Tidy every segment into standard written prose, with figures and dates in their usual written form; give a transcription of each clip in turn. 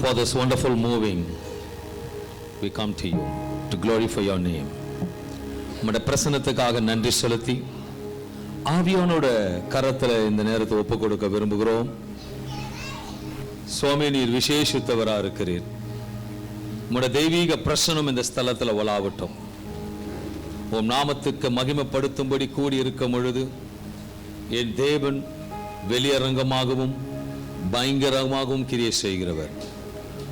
For this wonderful moving, we come to you to glorify your name. உம்முடைய பிரசன்னத்துக்காக நன்றி செலுத்தி ஆவியானோட கரத்தில் இந்த நேரத்தை ஒப்பு கொடுக்க விரும்புகிறோம். சுவாமி, நீர் விசேஷித்தவராக இருக்கிறீர். உம்முடைய தெய்வீக பிரசன்னம் இந்த ஸ்தலத்தில் வளாவட்டும். உம் நாமத்துக்கு மகிமைப்படுத்தும்படி கூடியிருக்கும் பொழுது என் தேவன் வெளியரங்கமாகவும் பயங்கரமாகவும் கிரியை செய்கிறவர்.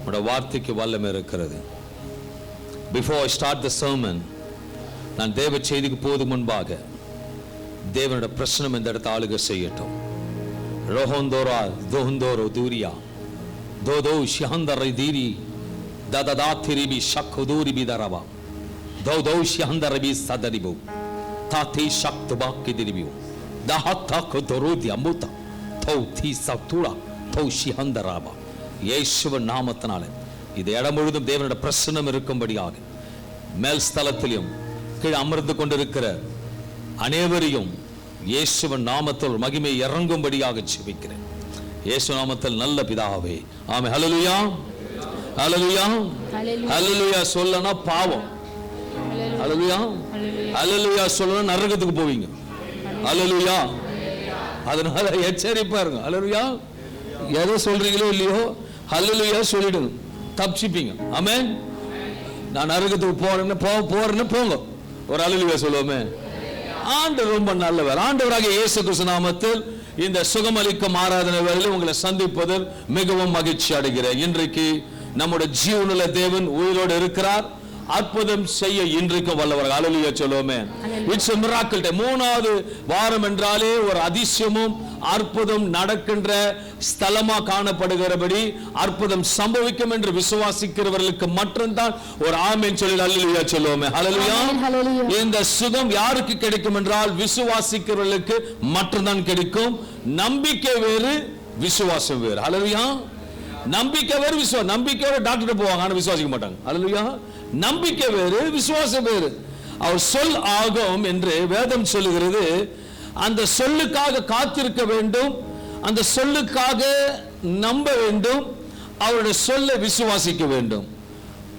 உம்முடைய வார்த்தைக்கு வல்லமை இருக்கிறது. Before I start the sermon, நான் தேவ செய்திக்கு போது முன்பாக தேவனுடைய பிரசனம் இந்த இடத்தை ஆளுகை செய்யட்டும். ரோஹோந்தோரா தோஹந்தோரோ தூரியா தோதோ ஷிஹந்தரை தீரி தததா திரிபி ஷக்குதூரி பிதரவா தோதோ ஷிஹந்தரபி சதரிபு தாத்தி ஷக்துபாக்கி திரிபு தஹத்தா குதரோதி அம்புதா தௌ தி சத்துரா தௌ ஷிஹந்தராபா. இயேசுவின் நாமத்தினாலே இது இடம் முழுதும் தேவனுடைய பிரசன்னம் இருக்கும்படியாக மேல் ஸ்தலத்திலும் கீழே அமர்ந்து கொண்டிருக்கிற அனைவரையும் இயேசுவின் நாமத்தில் மகிமை இறங்கும்படியாக ஜெபிக்கிறேன். இயேசு நாமத்தில் நல்ல பிதாவே, ஆமென். ஹல்லேலூயா, ஹல்லேலூயா, ஹல்லேலூயா. சொல்லனா பாவம். ஹல்லேலூயா, ஹல்லேலூயா சொல்லனா நரகத்துக்கு போவீங்க. ஹல்லேலூயா. அதனால எச்சரிப்பா இருங்க. ஹல்லேலூயா. எதை சொல்றீங்களோ இல்லையோ ஹல்லேலூயா சொல்லிடுங்க, தப்பிச்சிப்பீங்க. ஆமென். நான் நரகத்துக்கு போறேன்னு போங்க, ஒரு ஹல்லேலூயா சொல்லுவோமே. ஆண்டவர் ரொம்ப நல்லவர். ஆண்டவராகிய இயேசு கிறிஸ்து நாமத்தில் இந்த சுகமளிக்கும் ஆராதனை வேளையில் உங்களை சந்திப்பதில் மிகவும் மகிழ்ச்சி அடைகிறேன். இன்றைக்கு நம்முடைய ஜீவனுள்ள தேவன் உயிரோடு இருக்கிறார். அற்புதம் செய்ய இன்றைக்கும் வல்லவர். ஹல்லேலூயா சொல்லுவோமே. It's a miracle day. மூணாவது வாரம் என்றாலே ஒரு அதிசயமும் அற்புதம் நடக்கின்ற ஸ்தலமா காணப்படுகிறபடி அற்புதம் சம்பவிக்கும் என்று விசுவாசிக்கிறவர்களுக்கு மட்டும்தான் ஒரு ஆமென் சொல்லி ஹல்லேலூயா சொல்லுவோமே. ஹல்லேலூயா. இந்த சுகம் யாருக்கு கிடைக்கும் என்றால் விசுவாசிக்கிறவர்களுக்கு மட்டும்தான் கிடைக்கும். நம்பிக்கை வேறு, விசுவாசம் வேறு. ஹல்லேலூயா. நம்பிக்கை வேறு, விசுவாசம். நம்பிக்கை வேறு டாக்டர் போவாங்க, ஆனா விசுவாசிக்க மாட்டாங்க. ஹல்லேலூயா. நம்பிக்கை வேறு, விசுவாசம் வேறு. அவர் சொல் ஆகும் என்று வேதம் சொல்லுகிறது. அந்த சொல்லுக்காக காத்திருக்க வேண்டும், அந்த சொல்லுக்காக நம்ப வேண்டும், அவருடைய சொல்லை விசுவாசிக்க வேண்டும்.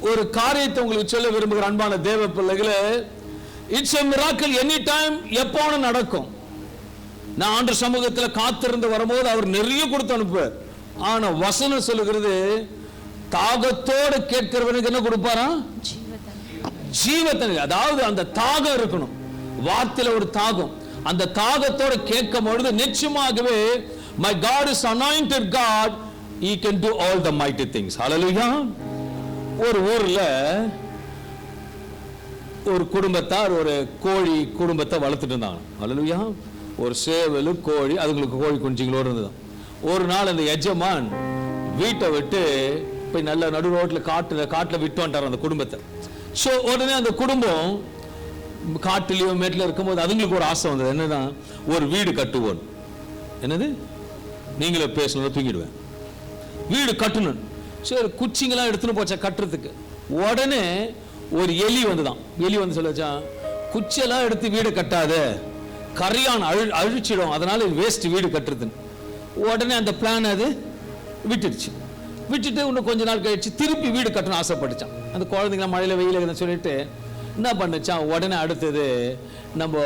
ஒரு காரியத்தை உங்களுக்கு சொல்ல விரும்புகிற அன்பான தேவ பிள்ளைகளே, it's a miracle. Any time எப்போனும் நடக்கும். நான் ஆண்டவர் சமூகத்தில் காத்திருந்து வரும்போது அவர் நிறைய கொடுத்து அனுப்புவார். ஆனா வசனம் சொல்லுகிறது, தாகத்தோடு கேட்கிறவனுக்கு என்ன கொடுப்பாரா? ஜீவத்தண்ணீர். அதாவது அந்த தாகம் இருக்கணும், வார்த்தையில ஒரு தாகம். அந்த தாகத்தோடு கேட்கும் பொழுது நிச்சயமாகவே my God is anointed God, he can do all the mighty things. Hallelujah. ஒரு ஊர்ல ஒரு குடும்பத்தார் ஒரு கோழி குடும்பத்தை வளர்த்துட்டு இருந்தாங்க. Hallelujah. ஒரு சேவல், கோழி, அதுங்களுக்கு கோழி குஞ்சுகளோடு இருந்தது. ஒரு நாள் அந்த எஜமான் வீட்டை விட்டு போய் நல்ல நடு ரோட்டில் காட்டில் விட்டு வந்துட்டார் அந்த குடும்பத்தை. ஸோ உடனே அந்த குடும்பம் காட்டிலையோ மேட்டில் இருக்கும்போது அதுங்களுக்கு ஒரு ஆசை வந்தது. என்னதான், ஒரு வீடு கட்டுவோம். என்னது, நீங்களே பேசணும், தூங்கிடுவேன். வீடு கட்டணும். சரி, குச்சிங்கெல்லாம் எடுத்துன்னு போச்சா கட்டுறதுக்கு. உடனே ஒரு எலி வந்துதான். எலி வந்து சொல்லச்சா, குச்சியெல்லாம் எடுத்து வீடு கட்டாத, கரையான் அழிச்சிடும், அதனால வேஸ்ட் வீடு கட்டுறதுன்னு. உடனே அந்த பிளான் அது விட்டுடுச்சு. விட்டுட்டு இன்னும் கொஞ்ச நாள் கழிச்சு திருப்பி வீடு கட்டணும் ஆசைப்பட்டுச்சான். அந்த குழந்தைங்களாம் மழையில வெயில சொல்லிட்டு என்ன பண்ணுச்சான், உடனே அடுத்தது நம்ம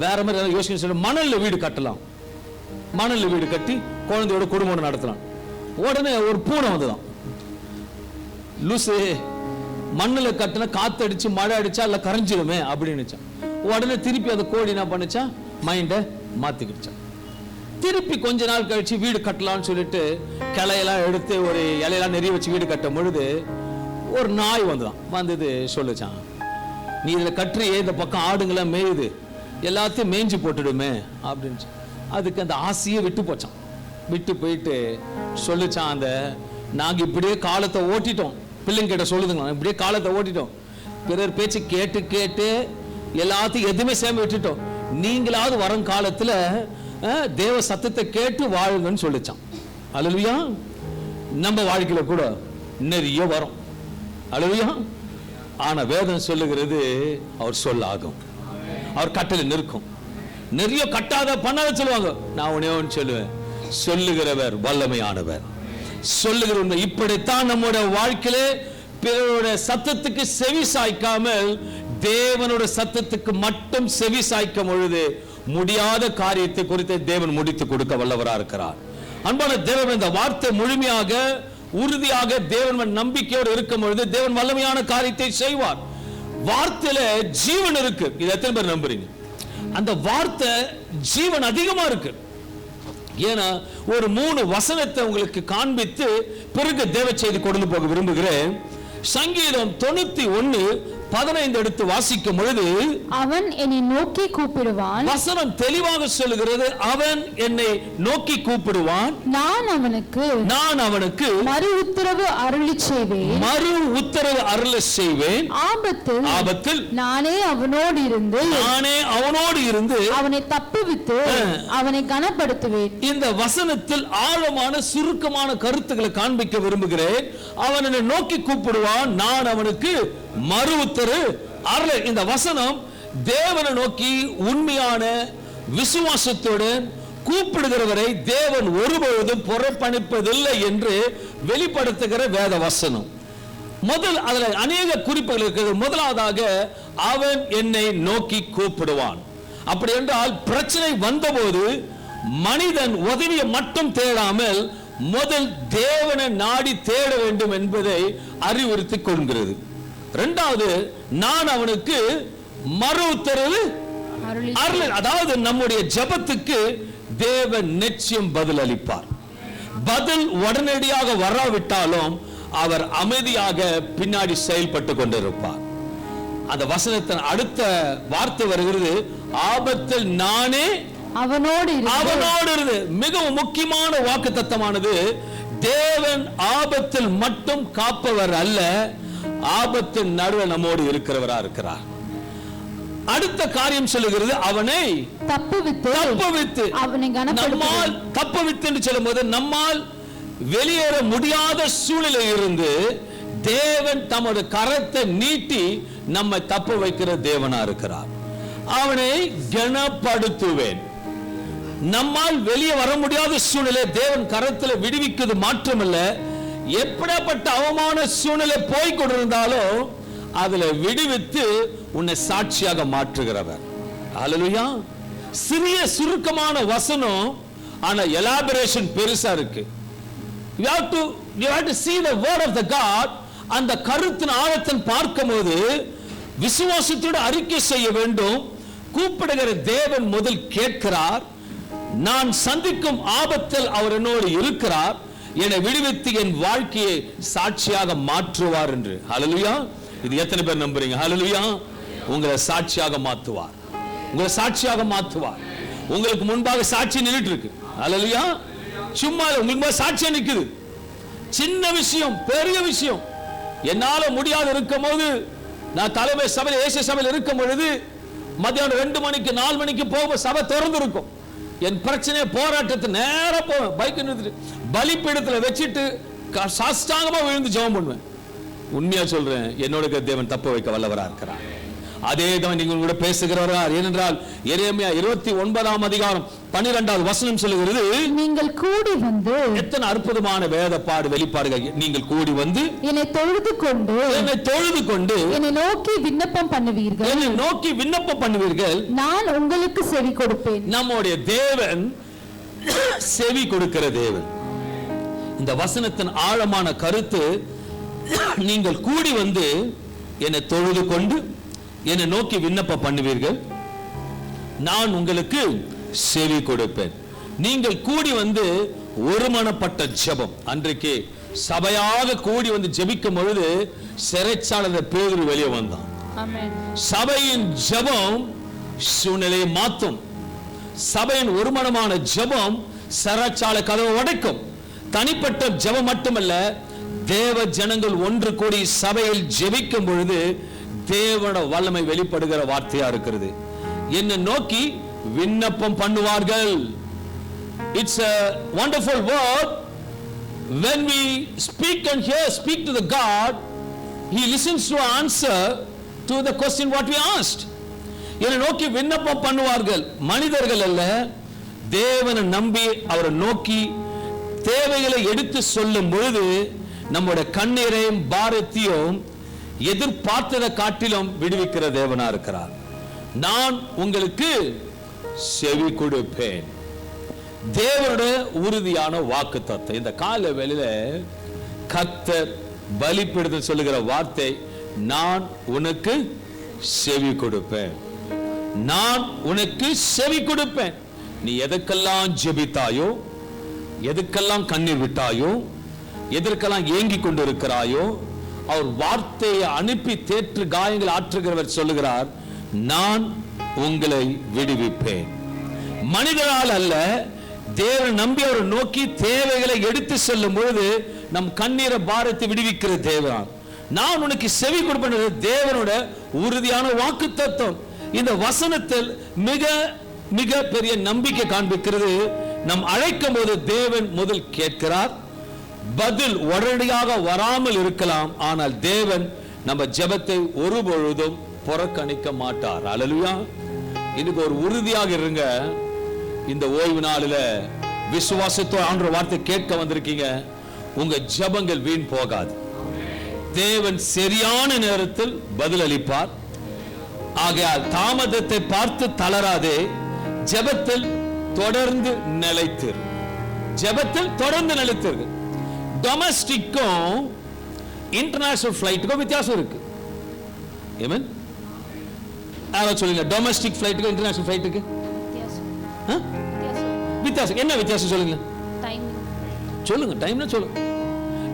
வேற மாதிரி யோசிக்க சொல்லி மணல்ல வீடு கட்டலாம். மணல்ல வீடு கட்டி குழந்தையோட குடும்பம் நடத்தலாம். உடனே ஒரு பூனை வந்துதான். லூசு, மண்ணுல கட்டினா காத்து அடிச்சு மழை அடிச்சா இல்ல கரைஞ்சிருமே அப்படின்னுச்சான். உடனே திருப்பி அந்த கோழி என்ன பண்ணுச்சா, மைண்டை மாத்திக்கிடுச்சான். திருப்பி கொஞ்ச நாள் கழிச்சு வீடு கட்டலாம்னு சொல்லிட்டு கிளையெல்லாம் எடுத்து ஒரு இலையெல்லாம் நெறிய வச்சு வீடு கட்டும் பொழுது ஒரு நாய் வந்துதான். வந்தது சொல்லுச்சான், நீ இதுல கட்டுறியே, இந்த பக்கம் ஆடுங்களாம் மேயுது, எல்லாத்தையும் மேய்ஞ்சு போட்டுடுமே அப்படின்னு. அதுக்கு அந்த ஆசையை விட்டு போச்சான். விட்டு போயிட்டு சொல்லுச்சான், அந்த நாங்க இப்படியே காலத்தை ஓட்டிட்டோம். பிள்ளைங்க கிட்ட சொல்லுதுங்களா, இப்படியே காலத்தை ஓட்டிட்டோம், பிறர் பேச்சு கேட்டு கேட்டு எல்லாத்தையும் எதுவுமே சேம விட்டுட்டோம். நீங்களாவது வரும் காலத்துல தேவ சத்தத்தை கேட்டு வாழுங்கன்னு சொல்லிச்சான். அல்லேலூயா. நம்ம வாழ்க்கையில கூட நிறைய வரும். அல்லேலூயா. ஆனா வேதம் சொல்லுகிறது, அவர் சொல்லாகும், அவர் கட்டளை நிற்கும். நிறைய கட்டாத பண்ணாத சொல்லுவாங்க. நான் உடனே சொல்லுவேன், சொல்லுகிறவர் வல்லமையானவர். சொல்லுகிற உண்மை. இப்படித்தான் நம்முடைய வாழ்க்கையிலே பிறருடைய சத்தத்துக்கு செவி சாய்க்காமல் தேவனுடைய சத்தத்துக்கு மட்டும் செவி சாய்க்கும் பொழுது முடியாத காரியத்தை குறித்து தேவன் முடித்து கொடுக்க வல்லவராக இருக்கிறார். அன்பான தேவன், இந்த வார்த்தை முழுமையாக உறுதியாக தேவன் நம்பிக்கையோடு இருக்கும் பொழுது தேவன் வல்லமையான காரியத்தை செய்வார். வார்த்தையில ஜீவன் இருக்கு. இது எத்தனை பேர் நம்புறீங்க? அந்த வார்த்தை ஜீவன் அதிகமா இருக்கு. ஏன்னா ஒரு 3 வசனத்தை உங்களுக்கு காண்பித்து பிறகு தேவ செய்தி கொண்டு போக விரும்புகிறேன். சங்கீதம் 91:15 எடுத்து வாசிக்கும் பொழுது, அவன் என்னை நோக்கி கூப்பிடுவான். வசனம் தெளிவாக சொல்லுகிறது, அவன் என்னை நோக்கி கூப்பிடுவான், நான் அவனுக்கு மறு உத்தரவு அருளி செய்வேன். ஆபத்தில் நானே அவனோடு இருந்து அவனை தப்புவித்து அவனை கனப்படுத்துவேன். இந்த வசனத்தில் ஆழமான சுருக்கமான கருத்துக்களை காண்பிக்க விரும்புகிறேன். அவன் என்னை நோக்கி கூப்பிடுவான், நான் அவனுக்கு மறு உத்தரவு அருள. இந்த வசனம் தேவனை நோக்கி உண்மையான விசுவாசத்துடன் கூப்பிடுகிறவரை தேவன் ஒருபொழுதும் புறக்கணிப்பதில்லை என்று வெளிப்படுத்துகிற வேத வசனம். முதல் அதுல அநேக குறிப்புகள் இருக்கிறது. முதலாவதாக அவன் என்னை நோக்கி கூப்பிடுவான். அப்படி என்றால் பிரச்சனை வந்தபோது மனிதன் உதவியை மட்டும் தேடாமல் முதல் தேவனை நாடி தேட வேண்டும் என்பதை அறிவுறுத்திக் கொள்கிறது. இரண்டாவது, நான் அவனுக்கு மறு உத்தரவு அருள. அதாவது நம்முடைய ஜெபத்துக்கு தேவன் நிச்சயம் பதில் அளிப்பார். பதில் உடனடியாக வராவிட்டாலும் அவர் அமைதியாக பின்னாடி செயல்பட்டு கொண்டிருப்பார். அந்த வசனத்தின் அடுத்த வார்த்தை வருகிறது, ஆபத்தில் நானே அவனோடு இருந்து. மிகவும் முக்கியமான வாக்குத்தத்தமானது, தேவன் ஆபத்தில் மட்டும் காப்பவர் அல்ல, ஆபத்தின் நடுவில் நம்மோடு இருக்கிறவரா இருக்கிறார். அடுத்த காரியம் சொல்லுகிறது, அவனை தப்புவித்து அவனை நம்மால் தப்புவித்து என்று சொல்லும்போது நம்மால் வெளியேற முடியாத சூழ்நிலை இருந்து தேவன் தமது கரத்தை நீட்டி நம்மை தப்பு வைக்கிற தேவனா இருக்கிறார். அவனை கனப்படுத்துவேன். நம்மால் வெளியே வர முடியாத சூழ்நிலை தேவன் கரத்தில் விடுவிக்கிறது மாற்றமல்ல, எப்படிப்பட்ட அவமான சூழ்நிலை போய் கொண்டிருந்தாலும் அதுல விடுவித்து உன்னை சாட்சியாக மாற்றுகிறவர். ஹல்லேலூயா. சிறிய சுருக்கமான வசனம், ஆனா எலாபரேஷன் பெருசா இருக்கு. You have to see the word of the God. அந்த கருத்தின் ஆழத்தை பார்க்கும்போது விசுவாசத்தோடு அறிக்கை செய்ய வேண்டும். கூப்பிடுகிற தேவன் முதல் கேட்கிறார், நான் சந்திக்கும் ஆபத்தில் அவர் என்னோடு இருக்கிறார், என்னை விடுவித்து என் வாழ்க்கையை சாட்சியாக மாற்றுவார் என்று. ஹல்லேலூயா. இது எத்தனை பேர் நம்புறீங்க? ஹல்லேலூயா. உங்களை சாட்சியாக மாற்றுவார். உங்களை சாட்சியாக மாற்றுவார். உங்களுக்கு முன்பாக சாட்சி நின்றுட்டு இருக்கு. ஹல்லேலூயா. சும்மா உங்களுக்கு சாட்சியா நிக்குது. சின்ன விஷயம், பெரிய விஷயம். என்னால முடியாது இருக்கும் போது, நான் தலைமை சபையில் ஏசிய சபையில் இருக்கும் பொழுது மத்தியானம் 2 மணிக்கு 4 மணிக்கு போக சபை திறந்து இருக்கும். என் பிரச்சனை போராட்டத்தை நேரா போவேன், பைக் நிறுத்திட்டு பலிப்பீடத்தில் வச்சுட்டு சாஷ்டாங்கமா விழுந்து ஜெபம் பண்ணுவேன். உண்மையா சொல்றேன், என்னோட தேவன் தப்பு வைக்க வல்லவரா இருக்கிறார். அதே தான் நீங்கள் கூட பேசுகிறவரா. ஏனென்றால் எரேமியா 29:12 வசனம் சொல்லுகிறது, நீங்கள் கூடி வந்து, எத்தனை அற்புதமான வேத பாடு வெளிப்பாடுகள். நீங்கள் கூடி வந்து என்னை தொழுது கொண்டு என்னை நோக்கி விண்ணப்பம் பண்ணுவீர்கள், நான் உங்களுக்கு செவி கொடுப்பேன். நம்முடைய தேவன் செவி கொடுக்கிற தேவன். இந்த வசனத்தின் ஆழமான கருத்து, நீங்கள் கூடி வந்து என்னை தொழுது கொண்டு என்னை நோக்கி விண்ணப்பம் பண்ணுவீர்கள், நான் உங்களுக்கு செவி கொடுப்பேன். நீங்கள் கூடி வந்து ஒருமனப்பட்ட ஜெபம். அன்றைக்கு சபையாக கூடி வந்து ஜெபிக்கும் பொழுது சிறைச்சாலை பேதுரு வெளியே வந்தான். சபையின் ஜெபம் சூழ்நிலையை மாற்றும். சபையின் ஒருமனமான ஜெபம் சிறைச்சாலை கதவை உடைக்கும். தனிப்பட்ட ஜெபம் மட்டுமல்ல, தேவ ஜனங்கள் ஒன்று கூடி சபையில் ஜெபிக்கும் பொழுது தேவனோட வல்லமை வெளிப்படுகிற வார்த்தையா இருக்கிறது. என்னை நோக்கி விண்ணப்பம் பண்ணுவார்கள். It's a wonderful word. When we speak to the God, He listens to answer to the question what we asked. என்னை நோக்கி விண்ணப்பம் பண்ணுவார்கள். மனிதர்கள் அல்ல, தேவனை நம்பி அவரை நோக்கி தேவைகளை எடுத்து சொல்லும் பொழுது நம்முடைய கண்ணீரையும் பாரத்தையும் எதிர்பார்த்ததை காட்டிலும் விடுவிக்கிற தேவனா இருக்கிறார். நான் உங்களுக்கு செவி கொடுப்பேன். தேவனுடைய உறுதியான வாக்குத்தத்தம். இந்த கால வேளையில கர்த்தர் பலிபீடத்தில் சொல்லுகிற வார்த்தை, நான் உனக்கு செவி கொடுப்பேன், நான் உனக்கு செவி கொடுப்பேன். நீ எதற்கெல்லாம் ஜெபித்தாயோ, எதுக்கெல்லாம் கண்ணீர் விட்டாயோ, எதற்கெல்லாம் ஏங்கி கொண்டிருக்கிறாயோ, அவர் வார்த்தையை அனுப்பி தேற்று காயங்கள் ஆற்றுகிறவர் சொல்லுகிறார், நான் உங்களை விடுவிப்பேன். மனிதரால் அல்ல, தேவன் நம்பி அவரை நோக்கி தேவைகளை எடுத்து செல்லும் பொழுது நம் கண்ணீரை பாரத்தை விடுவிக்கிற தேவன். நான் உனக்கு செவி கொடுப்பேன். தேவனோட உறுதியான வாக்குத்தத்தம். இந்த வசனத்தில் மிக மிக பெரிய நம்பிக்கை காண்பிக்கிறது. நம் அழைக்கும் போது தேவன் முதல் கேட்கிறார். பதில் உடனடியாக வராமல் இருக்கலாம், ஆனால் தேவன் நம்ம ஜெபத்தை ஒருபொழுதும் புறக்கணிக்க மாட்டார். அல்லேலூயா. இன்னைக்கு ஒரு உறுதியாக இருங்க. இந்த ஓய்வு நாளில் விசுவாசத்தோட ஆண்டவர் வார்த்தை கேட்க வந்திருக்கீங்க. உங்க ஜெபங்கள் வீண் போகாது. தேவன் சரியான நேரத்தில் பதில் அளிப்பார். ஆகையால் தாமதத்தை பார்த்து தளராதே, ஜெபத்தில் தொடர்ந்து நிலைத்திரு. ஜெபத்தில் தொடர்ந்து நிலைத்திரு. டொமஸ்டிக்கும் இன்டர்நேஷனல் ஃபிளைட்டுக்கும் வித்தியாசம் இருக்கு. ஆமென். யாராவது சொல்லுங்க, டொமஸ்டிக் ஃபிளைட்டுக்கும் இன்டர்நேஷனல் ஃபிளைட்டுக்கு வித்தியாசம் என்ன? வித்தியாசம் சொல்லுங்க. சொல்லுங்க, டைம்னா சொல்லுங்க.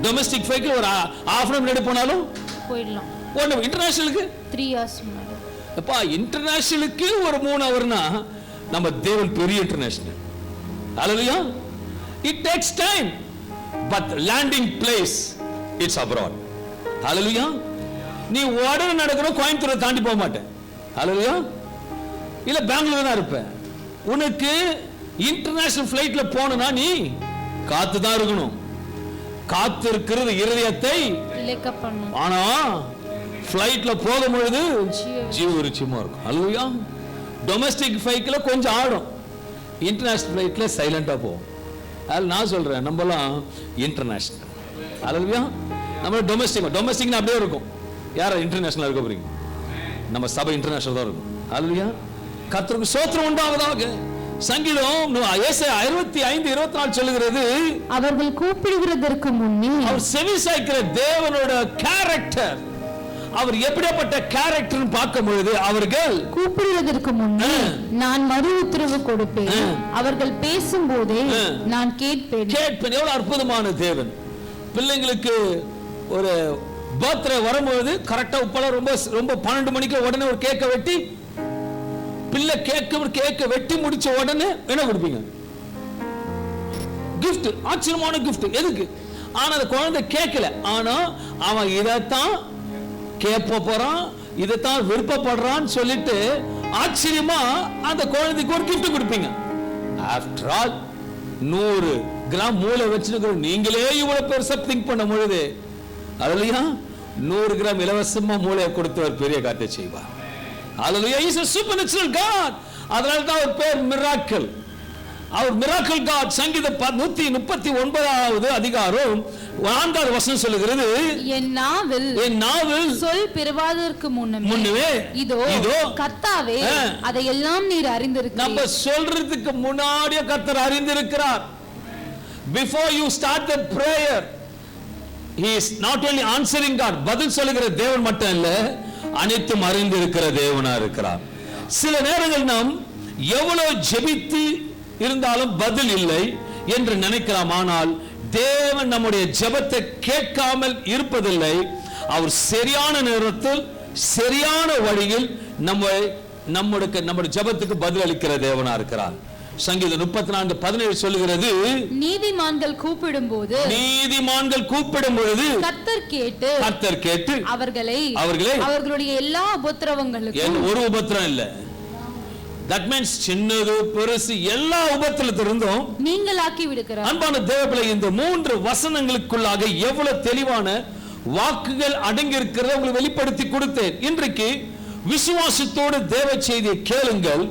டொமஸ்டிக் ஃபிளைட்ல ஒரு half an hour முன்னாடி போனாலும் போயிடலாம். ஒண்ணு இன்டர்நேஷனலுக்கு 3 hours முன்னாடி. அப்பா, இன்டர்நேஷனலுக்கு ஒரு 3 ஹவர்னா நம்ம தேவன் பெரிய international. Hallelujah. It takes time, but landing place it's abroad. ஹalleluya. நீ உடனே நடக்கணும், கோயம்புத்தூரை தாண்டி போக மாட்டேன். ஹalleluya. இல்ல பெங்களூர் தான் இருப்ப. உனக்கு இன்டர்நேஷனல் ஃபிளைட்ல போனா நீ காத்து தான் இருக்கணும். காத்து இருக்கிறது இருதயத்தை இலக்க பண்ணும். ஆனா ஃபிளைட்ல போகும்பொழுது ஜீவ விருட்சமா இருக்கும். ஹalleluya. டொமஸ்டிக் ஃபிளைட்ல கொஞ்சம் ஆடும், இன்டர்நேஷனல் ஃபிளைட்ல சைலண்டா போகும். அதனால நான் சொல்றேன், நம்மலாம் இன்டர்நேஷனல். ஹalleluya. நம்ம டொமஸ்டிக்னா அப்படியே இருக்கும். யாரா இன்டர்நேஷனல் இருக்க போறீங்க? நம்ம சபை இன்டர்நேஷனல் தான் இருக்கும். ஹalleluya. கர்த்தருக்கு ஸ்தோத்திரம் உண்டாவதாக. சங்கீதம் 65:24 சொல்லுகிறது, அவர்கள் கூப்பிடுகிறதற்கு முன்னே அவர் செவி சாய்க்கிற தேவனோட கேரக்டர். அவர் எப்படிப்பட்ட கேரக்டர் பார்க்கும் பொழுது, அவர்கள் கூப்பிடுவதற்கு முன்னே நான் மறு உத்தரவு கொடுப்பேன், அவர்கள் பேசும்போதே நான் கேட்பேன். எவ்வளவு அற்புதமான தேவன். பிள்ளைங்களுக்கு ஒரு பர்த்டே வரும்போது கரெக்டா உப்பெல்லாம் ரொம்ப 12 மணிக்கு உடனே ஒரு கேக்க வெட்டி, பிள்ளை கேக்க வெட்டி முடிச்ச உடனே என்ன கொடுப்பீங்க? gift. ஆச்சரியமான gift. எதுக்கு? ஆனா அந்த குழந்தை கேட்கல, ஆனா அவன் இதைத்தான் கேட்ப போறான், இதைத்தான் விருப்பப்படுறான்னு சொல்லிட்டு ஆச்சரியமா அந்த குழந்தைக்கு ஒரு gift கொடுப்பீங்க. ஆஃப்டர் ஆல் 100 கிராம் மூளை வச்சிருக்கிற நீங்களே இவ்வளவு பெருசா திங்க் பண்ண பொழுது, அதுலயா 100 கிராம் இலவசமா மூளையை கொடுத்தவர் பெரிய காரியத்தை செய்வார். Hallelujah. He is a supernatural God. அதனால தான் அவர் பேர் மிராக்கிள். அவர் மிராக்கிள் God. சங்கீதம் 139வது அதிகாரம் 4வது வசனம் சொல்லுகிறது, என் நாவில் சொல் பிறவாதற்கு முன்னமே இதோ கர்த்தாவே அதையெல்லாம் நீர் அறிந்திருக்கிறீர். நம்ம சொல்றதுக்கு முன்னாடியே கர்த்தர் அறிந்திருக்கிறார். Before you start the prayer, he is not only answering God, பதில் சொல்லுகிற தேவன் மட்டும் இல்ல, அனைத்தும் அறிந்திருக்கிற தேவனா இருக்கிறார். சில நேரங்கள் நாம் எவ்வளவு ஜெபித்து இருந்தாலும் பதில் இல்லை என்று நினைக்கலாம். ஆனால் தேவன் நம்முடைய ஜெபத்தை கேட்காமல் இருப்பதில்லை. அவர் சரியான நேரத்தில் சரியான வழியில் நம்முடைய ஜெபத்துக்கு பதில் அளிக்கிற தேவனா இருக்கிறார். சங்கீதம் 34:17 சொல்லுகிறது, நீதிமான்கள் கூப்பிடும் பொழுது கர்த்தர் கேட்டு அவர்களை அவர்களுடைய எல்லா உபத்திரவங்களுக்கும், ஒரு உபத்திரம் இல்ல, that means சின்னது பெருசு எல்லா உபத்திரத்திலிருந்தும் நீங்களாக்கி விடுகிறார். அன்பான தேவபிள்ளை, இந்த 3 வசனங்களுக்குள்ளாக எவ்வளவு தெளிவான வாக்குகள் அடங்கி இருக்கிறத உங்களுக்கு வெளிப்படுத்தி கொடுத்தேன். இன்றைக்கு விசுவாசத்தோடு தேவ செய்தியை கேளுங்கள்.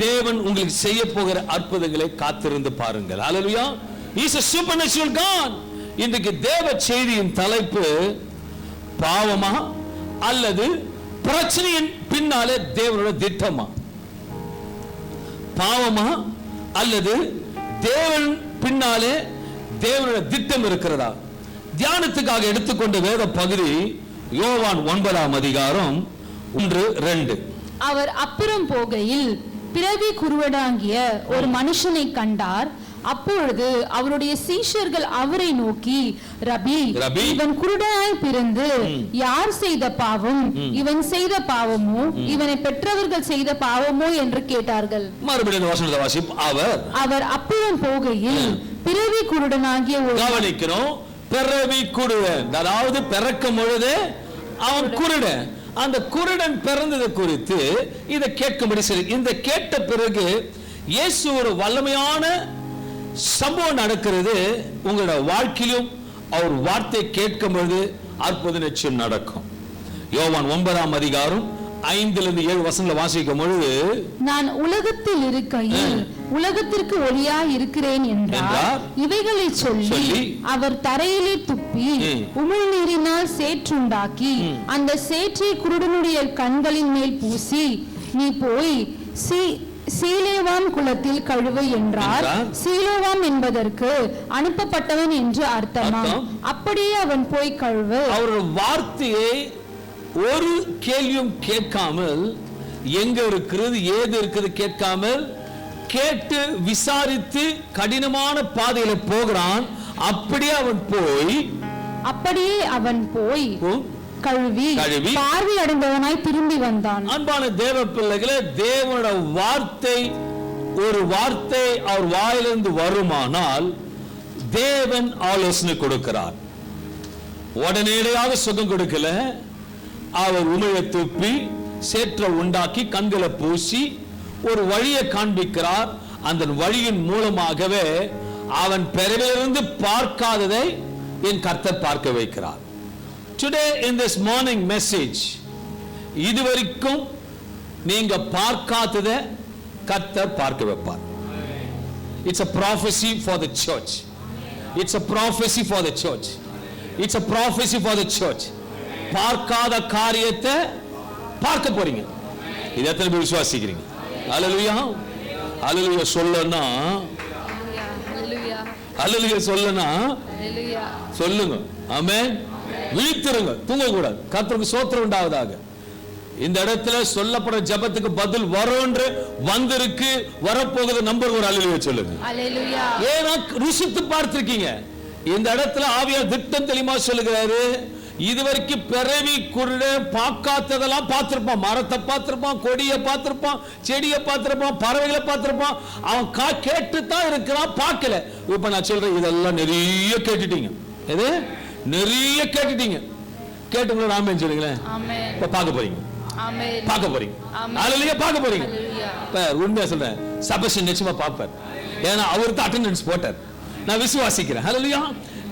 தேவன் உங்களுக்கு செய்ய போகிற அற்புதங்களை காத்திருந்து பாருங்கள். ஹalleluya. He is a supernatural God. இன்றைக்கு தேவ செய்தியின் தலைப்பு பாவமா அல்லது பிரச்சனையின் பின்னாலே தேவனுடைய திட்டமா? பாவமா அல்லது தேவன் பின்னாலே தேவனுடைய திட்டம் இருக்கிறதா? தியானத்துக்காக எடுத்துக்கொண்ட வேத பகுதி யோவான் 9ஆம் அதிகாரம் 1-2. அவர் அப்புறம் போகையில் பிறவி குருடனாகிய ஒரு மனுஷனை கண்டார். அப்பொழுது அவருடைய சீஷர்கள் அவரை நோக்கி, ரபி, இவன் குருடனாய் பிறந்து யார் செய்த பாவம்? இவன் செய்த பாவமோ இவனை பெற்றவர்கள் செய்த பாவமோ என்று கேட்டார்கள். மறுபடியும் வசனத்தை வாசிப்போம். அவர் அப்புறம் போகையில் பிறவி குருடனாகிய ஒரு, கவனிக்கணும், பிறவி குருடன், அதாவது பிறக்கும் பொழுது அவன் குருடன். அந்த குருடன் பிறந்தது குறித்து இதை கேட்கும்படி சரி. இந்த கேட்ட பிறகு இயேசு ஒரு வல்லமையான சம்பவம் நடக்கிறது. உங்களோட வாழ்க்கையிலும் அவர் வார்த்தை கேட்கும் பொழுது அற்புத நிச்சயம் நடக்கும். யோவான் 9ஆம் அதிகாரம் 5-7 வசனங்களை வாசிக்கும் பொழுது, நான் உலகத்தில் இருக்கையில் உலகத்திற்கு ஒளியாய் இருக்கிறேன் என்றார். இவைகளை சொல்லி அவர் தரையிலே துப்பி உமிழ்நீரினால் சேற்றுண்டாக்கி அந்த சேற்றை குருடனுடைய கண்களின் மேல் பூசி, நீ போய் சீலோவாம் குளத்தில் கழுவு என்றார். சீலோவாம் என்பதற்கு அனுப்பப்பட்டவன் என்று அர்த்தமாம். அப்படியே அவன் போய் கழுவ. அவருடைய வார்த்தையை ஒரு கேள்வியும் கேட்காமல், எங்க இருக்கிறது ஏது இருக்குது கேட்காமல், கேட்டு விசாரித்து கடினமான பாதையில போகிறான். அப்படியே அவன் போய் கழுவி பார்வை அடைந்தவனாய் திரும்பி வந்தான். அன்பான தேவ பிள்ளைகளே, தேவனுடைய வார்த்தை ஒரு வார்த்தை அவர் வாயிலிருந்து வருமானால் தேவன் ஆலோசனை கொடுக்கிறார். உடனடியாக சுகம் கொடுக்கல. அவர் உமிழை துப்பி சேற்றை உண்டாக்கி கண்களை பூசி ஒரு வழியை காண்பிக்கிறார். அந்த வழியின் மூலமாகவே அவன் பிறவிலிருந்து பார்க்காததை என் கர்த்தர் பார்க்க வைக்கிறார். Today in this morning message, இதுவரைக்கும் நீங்க பார்க்காததை கர்த்தர் பார்க்க வைப்பார். It's a prophecy for the church. It's a prophecy for the church. It's a prophecy for the church. பார்க்காத காரியத்தை பார்க்க போறீங்க. இதை எத்தனை பேர் விசுவாசிக்கிறீங்க? அல்லேலூயா, அல்லேலூயா சொல்லனா, அல்லேலூயா சொல்லனா, சொல்லுங்க. ஆமென். விழித்திருங்க, தூங்க கூடாது. கர்த்தருக்கு ஸ்தோத்திரம் உண்டாவதாக. இந்த இடத்துல சொல்லப்படுற ஜெபத்துக்கு பதில் வரும்ன்று வந்திருக்கு, வரப்போகுது. நம்பர் ஒரு அல்லேலூயா சொல்லுங்க. அல்லேலூயா. ஏன்னா ருசித்து பார்த்திருக்கீங்க. இந்த இடத்துல ஆவியார் திட்டம் தெளிவா சொல்லுகிறாரு. இதுவரைக்கும் பிறவி குருட பார்க்காததெல்லாம் பார்த்திருப்பான். மரத்தை பார்த்திருப்பான், கொடியை பார்த்திருப்பான், செடியை பார்த்திருப்பான், பறவைகளை பார்த்திருப்பான். அவன் கேட்டு தான் இருக்கிறான், பார்க்கல. இப்ப நான் சொல்றேன், இதெல்லாம் நிறைய கேட்டுட்டீங்க. எது நிறைய கேட்டுட்டீங்க. கேட்டுங்களா? ஆமென் சொல்லுங்களேன். இப்ப பார்க்க போறீங்க, பார்க்க போறீங்க. அல்லேலூயா, பார்க்க போறீங்க. இப்ப உண்மையா சொல்றேன், சபையை நிச்சயமா பார்ப்பார். ஏன்னா அவருக்கு அட்டெண்டன்ஸ் போட்டார். நான் விசுவாசிக்கிறேன். அல்லேலூயா.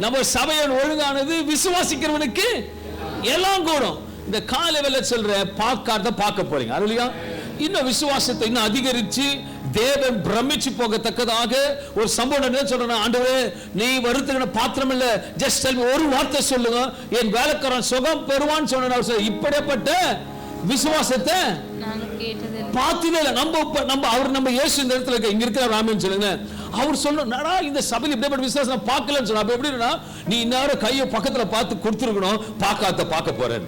நம்ம சபையின் ஒழுங்கானது விசுவாசிக்கிறவனுக்கு எல்லாம் கூடும். இந்த காலையில சொல்ற பார்க்காத பார்க்க போறீங்க. அல்லேலூயா. இன்னும் விசுவாசத்தை இன்னும் அதிகரிச்சு தேவன் பிரமிச்சு போகத்தக்கதாக ஒரு சம்பவம் என்ன சொல்றேன், ஆண்டவரே நீ வருத்துகிற பாத்திரம் இல்ல, ஜஸ்ட் டெல் மீ, ஒரு வார்த்தை சொல்லுங்க, என் வேலைக்காரன் சுகம் பெறுவான்னு சொன்ன. இப்படிப்பட்ட விசுவாசத்தை பார்த்ததே இல்லை. நம்ம இயேசு இந்த இடத்துல இருக்க, இங்க இருக்கிற ராமன் சொல்லுங்க, அவர் சொல்லணும்டா இந்த சபையில் இப்படிப்பட்ட விசுவாசம் பார்க்கலன்னு சொன்னா. அப்ப எப்படின்னா, நீ இந்நேரம் கையை பக்கத்துல பார்த்து கொடுத்துருக்கணும். பார்க்காத பார்க்க போறேன்,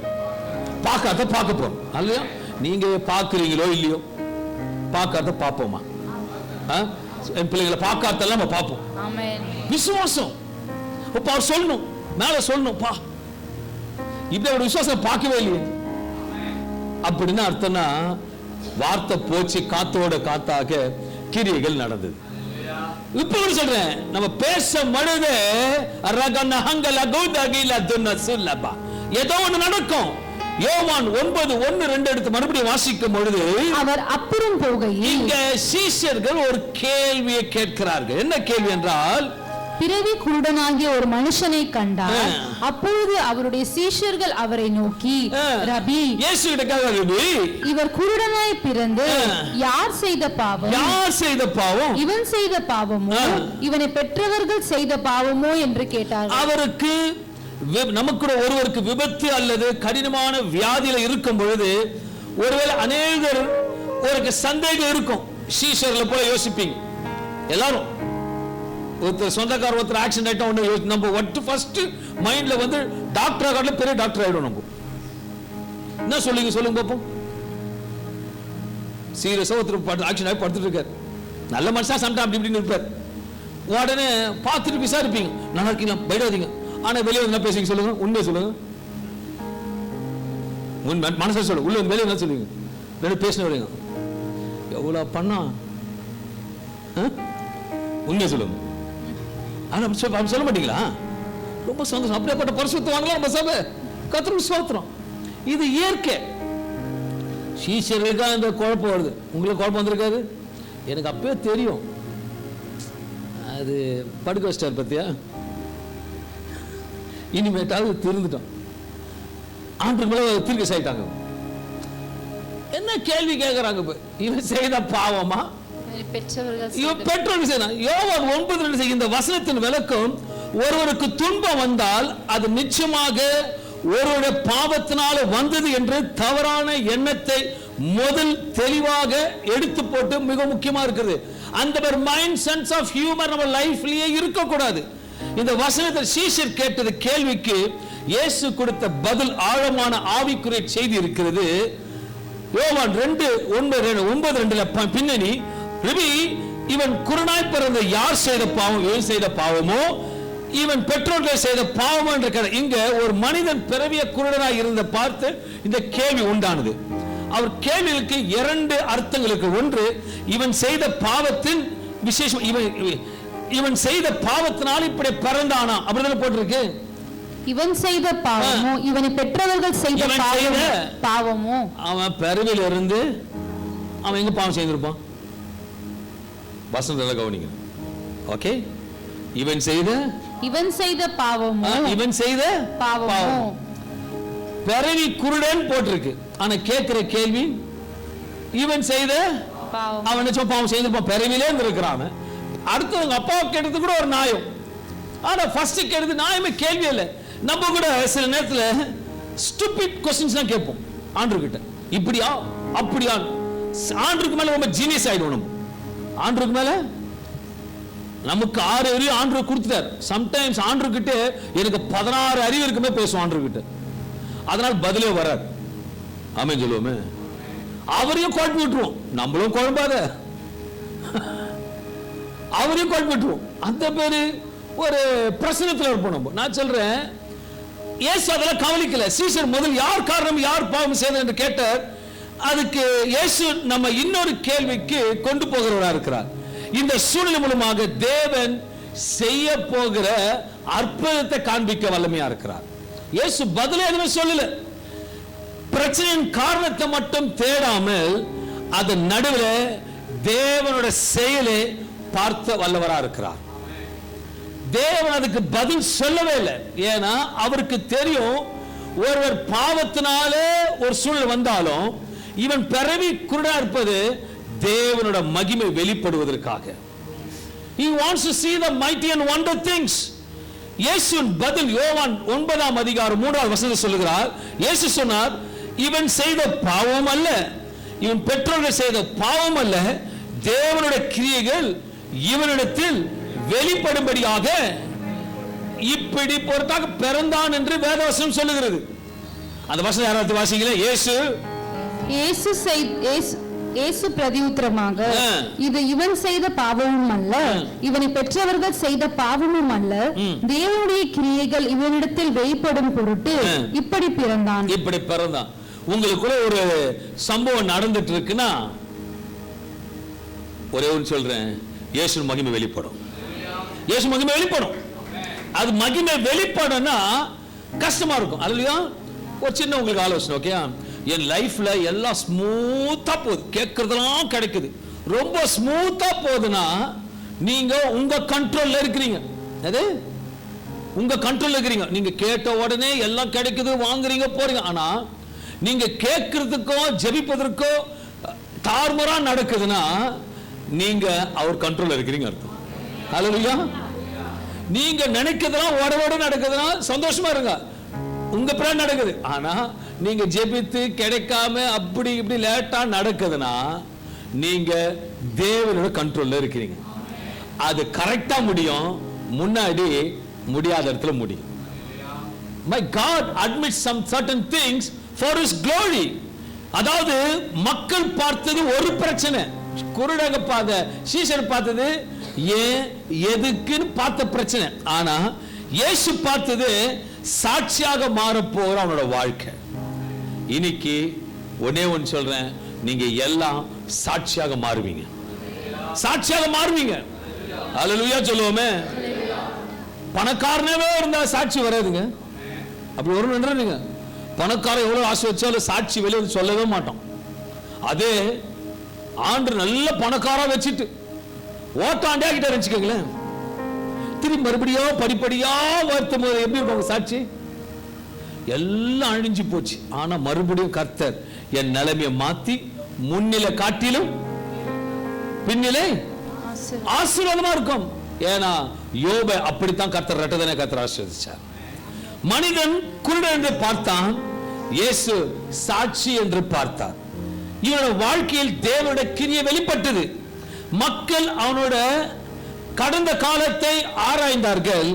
பார்க்காத பார்க்க போறோம். அல்லையா? நீங்க பார்க்கிறீங்களோ இல்லையோ, பார்க்காத பார்ப்போமா? என் பிள்ளைகளை பார்க்காதெல்லாம் நம்ம பார்ப்போம். விசுவாசம். இப்ப அவர் சொல்லணும், மேல சொல்லணும், பா இப்படி ஒரு விசுவாசம் பார்க்கவே இல்லையே அப்படின்னா அர்த்தம்னா, வார்த்தை போச்சு, காத்தோட காத்தாக கிரியைகள் நடந்தது. இப்ப சொல்றேன், நம்ம பேச மழுது ஏதோ ஒண்ணு நடக்கும். யோவான் 9:1-2 எடுத்து மறுபடியும் வாசிக்கும் பொழுது, அவர் அப்புறம் போகையில் இங்க சீஷர்கள் ஒரு கேள்வியை கேட்கிறார்கள். என்ன கேள்வி என்றால், பிறவி குருடனாகிய ஒரு மனுஷனை கண்டார். அப்பொழுது அவருடைய சீஷர்கள் அவரை நோக்கி, ரபி, இயேசு கிட்ட கேக்குறாங்க, ரபி, இவர் குருடனாய் பிறந்து யார் செய்த பாவம்? யார் செய்த பாவம்? இவன் செய்த பாவமோ இவனை பெற்றவர்கள் செய்த பாவமோ என்று கேட்டார். அவருக்கு நமக்கு ஒருவருக்கு விபத்து அல்லது கடினமான வியாதியில இருக்கும் பொழுது ஒருவேளை அநேகர் ஒரு சந்தேகம் இருக்கும். சீஷர்ல போல யோசிப்பீங்க எல்லாரும். ஒருத்தர் சொந்தக்கார ஒருத்தர் ஆக்சிடென்ட் ஆயிட்டா ஒன்று நம்ம ஃபர்ஸ்ட் மைண்ட்ல வந்து டாக்டர் ஆகல பெரிய டாக்டர் ஆயிடும். நம்ம என்ன சொல்லுங்க பார்ப்போம். சீரியஸா ஒருத்தர் ஆக்சிடென்ட் ஆகி படுத்துட்டு இருக்காரு. நல்ல மனுஷா சம்டைம் அப்படி இப்படின்னு இருப்பார். உடனே பார்த்துட்டு விசாரிப்பீங்க, நல்லா இருக்கீங்களா, பயடாதீங்க. ஆனா வெளியே என்ன பேசுங்க சொல்லுங்க, உண்மையை சொல்லுங்க. மனசை சொல்லுங்க, உள்ள வெளியே என்ன சொல்லுவீங்க? ரெண்டு பேசின வரீங்க, எவ்வளவு பண்ணா உண்மையை சொல்லுங்க. சொல்ல மாட்டீங்களா? ரொம்ப சந்தோஷம். அப்படியேப்பட்ட பரிசுத்தம் வாங்கலாம் நம்ம சபை. கர்த்தருக்கு ஸ்தோத்திரம். இது இயற்கை. சீஷர்களுக்கு அந்த குழப்பம் வருது. உங்களுக்கு குழப்பம் வந்திருக்காது? எனக்கு அப்பவே தெரியும். அது படுக்க வச்சிட்டார் பத்தியா. இனிமேட்டாவது திருந்துட்டோம். ஆண்டு மேல தீர்க்க சாயிட்டாங்க. என்ன கேள்வி கேட்கிறாங்க? இவன் செய்த பாவமா பெற்றோர்கள் செய்யணும். யோவான் 9:2 இந்த வசனத்தின் விளக்கம், ஒருவருக்கு துன்பம் வந்தால் அது நிச்சயமாக ஒருவருடைய பாவத்தினால வந்தது என்று தவறான எண்ணத்தை முதல் தெளிவாக எடுத்து போட்டு மிக முக்கியமா இருக்குது. அந்த மைண்ட் சென்ஸ் ஆஃப் ஹியூமர் நம்ம லைஃப்லயே இருக்கக்கூடாது. இந்த வசனத்தில் சீஷர் கேட்டது கேள்விக்கு இயேசு கொடுத்த பதில் ஆழமான ஆவிக்குரிய செய்தி இருக்கிறது. யோவான் 2:9-2 பின்னணி, ரபி, இவன் குருடாய் பிறந்த யார் செய்த பாவம்? இவன் செய்த பாவமோ இவன் பெற்றோர்கள் செய்த பாவமோ என்ற கதை. இங்க ஒரு மனிதன் பிறவிய குருடனாய் இருந்த பார்த்து இந்த கேள்வி உண்டானது. அவர் கேள்விக்கு இரண்டு அர்த்தங்களுக்கு. ஒன்று, இவன் செய்த பாவத்தின் விசேஷம், இவன் செய்த பாவத்தினால் இப்படி பிறந்தானா அப்படிதான் போட்டிருக்கு. இவன் செய்த பாவமோ இவனை பெற்றவர்கள் செய்த பாவமோ. அவன் பிறவில இருந்து அவன் எங்க பாவம் செய்திருப்பான்? வசனத்தை கவனிங்க. ஓகே, இவன் செய்த பாவமோ இவன் செய்த பாவமோ. பிறவி குருடன் போட்டிருக்கு. ஆனா கேட்கிற கேள்வி, இவன் செய்த பாவம். அவன் நிச்சயம் பாவம் செய்திருப்பான், பிறவிலே இருந்திருக்கிறான். அடுத்தவங்க அப்பாவை கேட்டது கூட ஒரு நியாயம். ஆனா ஃபர்ஸ்ட் கேட்டது நியாயமே கேள்வி இல்லை. நம்ம கூட சில நேரத்துல ஸ்டூபிட் क्वेश्चंस தான் கேட்போம் ஆண்டவர் கிட்ட. இப்படியா அப்படியா? ஆண்டவருக்கு மேல ரொம்ப ஜீனியஸ் ஆயிடும். நம்ம ஆண்டவருக்கு மேல நமக்கு 6 அறிவு ஆண்டவர் கொடுத்துட்டார். சம்டைம்ஸ் ஆண்டவர் கிட்ட எனக்கு 16 அறிவு இருக்குமே பேசுவோம் ஆண்டவர் கிட்ட. அதனால பதிலே வராது. ஆமென் சொல்லுவோமே. அவரையும் குழப்பி விட்டுருவோம், நம்மளும் குழம்பாத. அவரையும் குழப்பி விட்டுருவோம். அந்த பேரு ஒரு பிரச்சனத்தில் இருப்போம் நம்ம. நான் சொல்றேன், இயேசு அதெல்லாம் கவனிக்கல. சீஷர் முதல் யார் காரணம், யார் பாவம் செய்தது என்று கேட்டார். அதுக்கு இயேசு நம்ம இன்னொரு கேள்விக்கு கொண்டு போகிறவராக இருக்கிறார். இந்த சூழ்நிலை மூலமாக தேவன் செய்ய போகிற அற்புதத்தை காண்பிக்க வல்லமையா இருக்கிறார். இயேசு பதிலே எதுவுமே சொல்லல. பிரச்சனையின் காரணத்தை மட்டும் தேடாமல் அதன் நடுவில் தேவனுடைய செயலை பார்த்த வல்லவரா இருக்கிறார். தேவன் அதுக்கு பதில் சொல்லவே இல்லை. ஏன்னா அவருக்கு தெரியும், ஒருவர் பாவத்தினாலே ஒரு சூழ்நிலை வந்தாலும் இவன் பிறவி குருடா இருப்பது தேவனோட மகிமை வெளிப்படுவதற்காக. He wants to see the mighty and wonder things. இயேசுவின் பதில் யோவான் 9:3 சொல்லுகிறார். இயேசு சொன்னார், இவன் செய்த பாவம் அல்ல, இவன் பெற்றோர்கள் செய்த பாவம் அல்ல, தேவனுடைய கிரியைகள் இவனிடத்தில் வெளிப்படும்படியாக இப்படி பொறுத்தாக பிறந்தான் என்று வேதவசனம் சொல்லுகிறது. அந்த வசனம் யாராவது வாசிங்களே. இயேசு பிரதியுத்தரமாக, இது இவன் செய்த பாவமும் அல்ல, இவனை பெற்றவர்கள் செய்த பாவமும் அல்ல, தேவனுடைய கிரியைகள் இவனிடத்தில் வெளிப்படும் பொருட்டு இப்படி பிறந்தான். உங்களுக்குள்ள ஒரு சம்பவம் நடந்துட்டு இருக்குன்னா ஒரே ஒன்று சொல்றேன், இயேசு மகிமை வெளிப்படும். இயேசு மகிமை வெளிப்படும். அது மகிமை வெளிப்படனா கஷ்டமா இருக்கும். அதுலயா ஒரு சின்ன உங்களுக்கு ஆலோசனை. ஓகே, என் லைஃப்ல எல்லாம் ஸ்மூத்தா போகுது, கேட்கறதெல்லாம் கிடைக்குது, ரொம்ப ஸ்மூத்தா போகுதுன்னா நீங்க உங்க கண்ட்ரோல்ல இருக்கிறீங்க. அது உங்க கண்ட்ரோல் இருக்கிறீங்க. நீங்க கேட்ட உடனே எல்லாம் கிடைக்குது, வாங்குறீங்க, போறீங்க. ஆனா நீங்க கேட்கறதுக்கோ ஜெபிப்பதற்கோ தாறுமாறா நடக்குதுன்னா நீங்க அவர் கண்ட்ரோல் இருக்கிறீங்க அர்த்தம். ஹல்லேலூயா. நீங்க நினைக்கிறதெல்லாம் உடனே நடக்குதுன்னா சந்தோஷமா இருங்க, உங்க பிளான் நடக்குது. ஆனா நீங்க ஜெபித்து கிடைக்காம அப்படி இப்படி லேட்டா நடக்குதுன்னா நீங்க தேவனோட கண்ட்ரோல்ல இருக்கிறீங்க. அது கரெக்டா முடியும், முன்னாடி முடியாத இடத்துல முடியும். My God admits some certain things for his glory. அதாவது மக்கள் பார்த்தது ஒரு பிரச்சனை, குருடங்க பார்த்த சீஷர் பார்த்தது ஏன் எதுக்குன்னு பார்த்த பிரச்சனை. ஆனா இயேசு பார்த்தது சாட்சியாக மாற போற அவனோட வாழ்க்கை. இன்னைக்கு ஒன்னே ஒன்னு சொல்றேன், நீங்க எல்லாம் சாட்சியாக மாறுவீங்க, சாட்சியாக மாறுவீங்க. அல்லேலூயா சொல்லுவோமே. பணக்காரனவே இருந்தா சாட்சி வராதுங்க. அப்படி ஒரு நின்றுங்க, பணக்காரன் எவ்வளவு ஆசை வச்சாலும் சாட்சி வெளியே சொல்லவே மாட்டோம். அதே ஆண்டு நல்ல பணக்காரா வச்சுட்டு ஓட்டாண்டே கிட்ட வச்சுக்கோங்களேன், திரும்பி மறுபடியோ படிப்படியா வருத்தும் போது எப்படி இருக்கும் சாட்சி? எல்லாம் அழிஞ்சு போச்சு. ஆனா மறுபடியும் கர்த்தர் என் நிலைமையை மாத்தி முன்னிலை காட்டிலும் பின்னிலை ஆசீர்வாதமா இருக்கும். ஏன்னா யோபை அப்படித்தான் கர்த்தர் ரெட்டதனை கர்த்தர் ஆசீர்வதிச்சார். மனிதன் குருடன் என்று பார்த்தான், இயேசு சாட்சி என்று பார்த்தார். இவனோட வாழ்க்கையில் தேவனுடைய கிரியை வெளிப்பட்டது. மக்கள் அவனோட கடந்த காலத்தை ஆராய்ந்தார்கள்,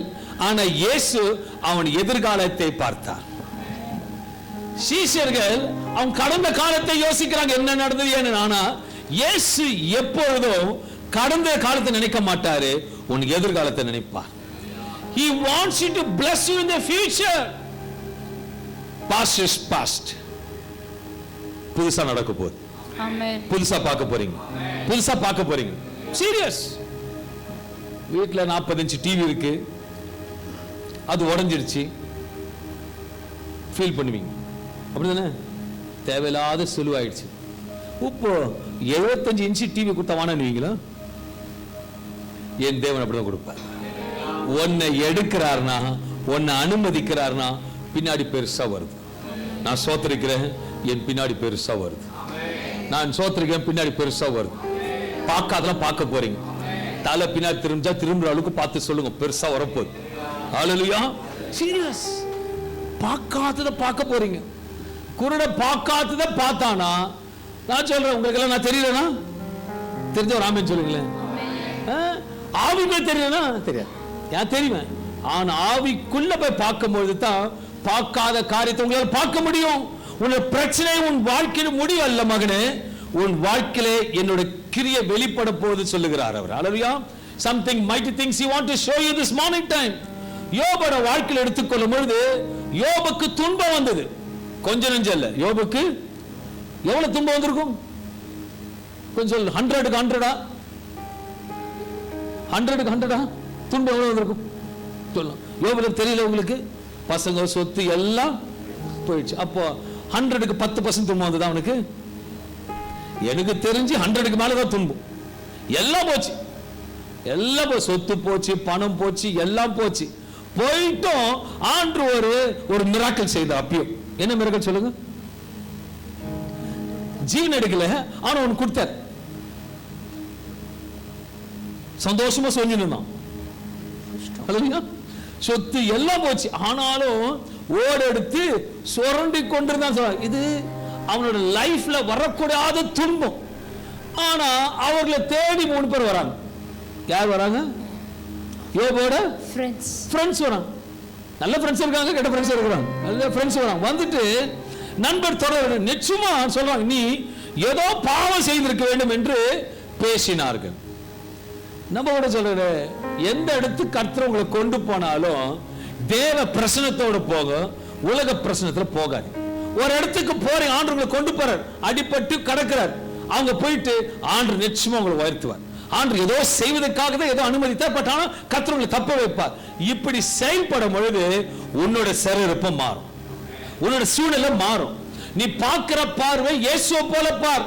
ஆனா இயேசு அவன் எதிர்காலத்தை பார்த்தார். சீஷர்கள் அவன் கடந்த காலத்தை யோசிக்கிறாங்க, என்ன நடந்தது ஏன்னு. ஆனா இயேசு எப்பொழுதும் கடந்த காலத்தை நினைக்க மாட்டாரு, உன் எதிர்காலத்தை நினைப்பார். He wants you to bless you in the future. Past is past. புதுசா நடக்க போகுது. ஆமென். புதுசா பார்க்க போறீங்க, புதுசா பார்க்க போறீங்க. சீரியஸ். வீட்ல 40 இன்ச் டிவி இருக்கு, அது உடைஞ்சிருச்சு, ஃபீல் பண்ணுவீங்க. அப்படிதானே? தேவையில்லாத செலவாயிடுச்சு. இப்போ 75 இன்ச் டிவி கொடுத்தா வாங்கினீங்களா? என் தேவன் அப்படிதான் கொடுப்பார். உன்னை எடுக்கிறார்னா, உன்னை அனுமதிக்கிறார்னா பின்னாடி பெருசா வருது. நான் சோத்திருக்கிறேன், என் பின்னாடி பெருசா வருது. நான் சோத்திருக்கிறேன், பின்னாடி பெருசா வருது. பார்க்காதெல்லாம் பார்க்க போறீங்க. தலை பின்னாடி திரும்பிச்சா திரும்புற அளவுக்கு பார்த்து சொல்லுங்க, பெருசா வரப்போகுது. ஹல்லேலூயா. சீரியஸ். பார்க்காதத பார்க்க போறீங்க. குருட பார்க்காதத பார்த்தானா, நான் சொல்றேன் உங்களுக்கு எல்லாம் நான் தெரியலனா தெரிஞ்ச ஒரு ஆமென் சொல்லுங்களேன். ஆவிக்குள்ள தெரியலனா தெரியாது, ஏன் தெரியுமே. ஆனா ஆவிக்குள்ள போய் பார்க்கும்போது தான் பார்க்காத காரியத்தை உங்களால் பார்க்க முடியும். உன் பிரச்சனை உன் வாழ்க்கையில் முடிவு அல்ல மகனே, உன் வாழ்க்கையிலே என்னோட கிரியை வெளிப்பட போகுது சொல்லுகிறார் அவர். ஹல்லேலூயா. something mighty things he want to show you this morning time. யோபோட வாழ்க்கையில் எடுத்துக்கொள்ளும் பொழுது யோபுக்கு துன்பம் வந்தது, கொஞ்சம் நெஞ்சம் இல்ல. யோபுக்கு எவ்வளவு துன்பம் வந்திருக்கும் கொஞ்சம் 100க்கு 100 100க்கு 100 துன்பம் எவ்வளவு வந்திருக்கும் சொல்லலாம். யோபுக்கு தெரியல உங்களுக்கு, பசங்க சொத்து எல்லாம் போயிடுச்சு. அப்போ 100க்கு 10% துன்பம் வந்தது அவனுக்கு. எனக்கு தெரிஞ்சு 100க்கு மேலதான் துன்பம். எல்லாம் போச்சு, எல்லாம் போச்சு, சொத்து போச்சு, பணம் போச்சு, எல்லாம் போச்சு. போயிட்டும் ஆண்டவர் ஒரு மிராக்கிள் செய்தார். அப்பயும் என்ன மிராக்கிள் சொல்லுங்க? ஜீவன் எடுக்கல, ஆனா அவனுக்கு கொடுத்தார். சந்தோஷமா சொல்லிருந்தான். சொத்து எல்லாம் போச்சு, ஆனாலும் ஓடெடுத்து சுரண்டி கொண்டிருந்தான். இது அவனோட லைஃப்ல வரக்கூடாத துன்பம். ஆனா அவர்களை தேடி 3 பேர் வராங்க. யார் வராங்க? யோபோட ஃப்ரெண்ட்ஸ் வராங்க. நல்ல ஃப்ரெண்ட்ஸ் இருக்காங்க, கெட்ட ஃப்ரெண்ட்ஸ் இருக்காங்க. நல்ல ஃப்ரெண்ட்ஸ் வராங்க. வந்துட்டு நண்பர் தொடர் நிச்சயமா சொல்றாங்க, நீ ஏதோ பாவம் செய்திருக்க வேண்டும் என்று பேசினார்கள். நம்ம கூட சொல்ற, எந்த இடத்துக்கு கர்த்தர் உங்களை கொண்டு போனாலும் தேவ பிரசனத்தோட போக, உலக பிரசனத்துல போகாது. ஒரு இடத்துக்கு போறீங்க, ஆண்டு உங்களை கொண்டு போறார், அடிபட்டு கடக்கிறார். அவங்க போயிட்டு ஆண்டு நிச்சயமா உங்களை உயர்த்துவார். ஆண்டு ஏதோ செய்வதற்காக தான் ஏதோ அனுமதித்தார், பட் ஆனா கர்த்தர் உங்களை தப்ப வைப்பார். இப்படி செயல்படும் பொழுது உன்னோட சரீரம் மாறும், உன்னோட சூழ்நிலை மாறும். நீ பார்க்கிற பார்வை இயேசுவை போல பார்.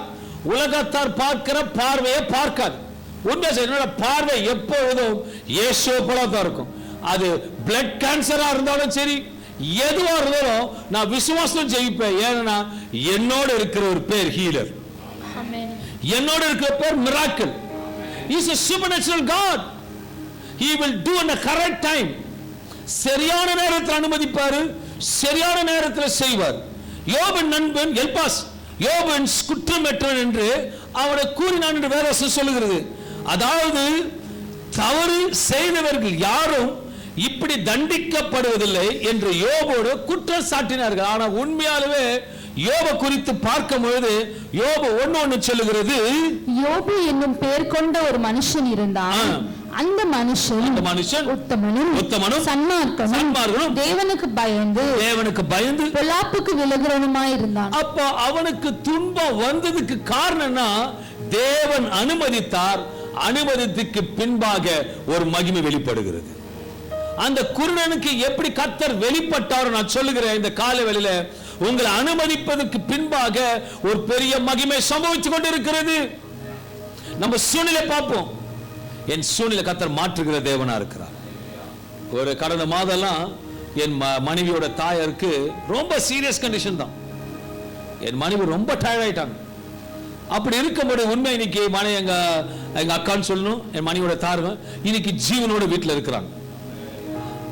உலகத்தார் பார்க்கிற பார்வையை பார்க்காது. உண்மை என்னோட பார்வை எப்பொழுதும் இயேசுவை போல தான் இருக்கும். அது பிளட் கேன்சரா இருந்தாலும் சரி, எதுவா இருந்தாலும் நான் விசுவாசம் ஜெயிப்பேன். ஏன்னா என்னோட இருக்கிற ஒரு பேர் ஹீலர், என்னோட இருக்கிற பேர் miracle. He is a supernatural God. He will do in the correct time. சரியான நேரத்தில் அனுமதிப்பாரு, சரியான நேரத்தில் செய்வார். யோபின் நண்பன் எல்பாஸ் யோபின் குற்றமற்றவன் என்று அவனை கூறினான் என்று வேதவசனம் சொல்லுகிறது. அதாவது தவறு செய்தவர்கள் யாரும் இப்படி தண்டிக்கப்படுவதில்லை என்று யோபோடு குற்றம் சாட்டினார்கள். ஆனால் உண்மையாகவே யோபு குறித்து பார்க்கும் பொழுது யோபு ஒன்னு சொல்லுகிறது, யோபு என்னும் பெயர் கொண்ட ஒரு மனுஷன் இருந்தான். அந்த மனுஷன் உத்தமனும் சன்மார்க்கனும் தேவனுக்கு பயந்து பொல்லாப்புக்கு விலகுறவனுமாய் இருந்தான். அப்ப அவனுக்கு துன்பம் வந்ததுக்கு காரணம்னா தேவன் அனுமதித்தார். அனுமதித்துக்கு பின்பாக ஒரு மகிமை வெளிப்படுகிறது. அந்த குருடனுக்கு எப்படி கர்த்தர் வெளிப்பட்டாரோ நான் சொல்லுகிறேன், இந்த காலை வேளையில உங்களை அனுமதிப்பதற்கு பின்பாக ஒரு பெரிய மகிமை சம்பவித்துக் கொண்டிருக்கிறது. நம்ம சூழ்நிலை பார்ப்போம். என் சூழ்நிலை கர்த்தர் மாற்றுகிற தேவனா இருக்கிறார். ஒரு கடந்த மாதம்லாம் என் மனைவியோட தாயாருக்கு ரொம்ப சீரியஸ் கண்டிஷன் தான். என் மனைவி ரொம்ப டயர்ட் ஆயிட்டாங்க. அப்படி இருக்கும்போது உண்மை இன்னைக்கு எங்க அக்கான்னு சொல்லணும், என் மனைவியோட தாருங்க இன்னைக்கு ஜீவனோட வீட்டில் இருக்கிறாங்க.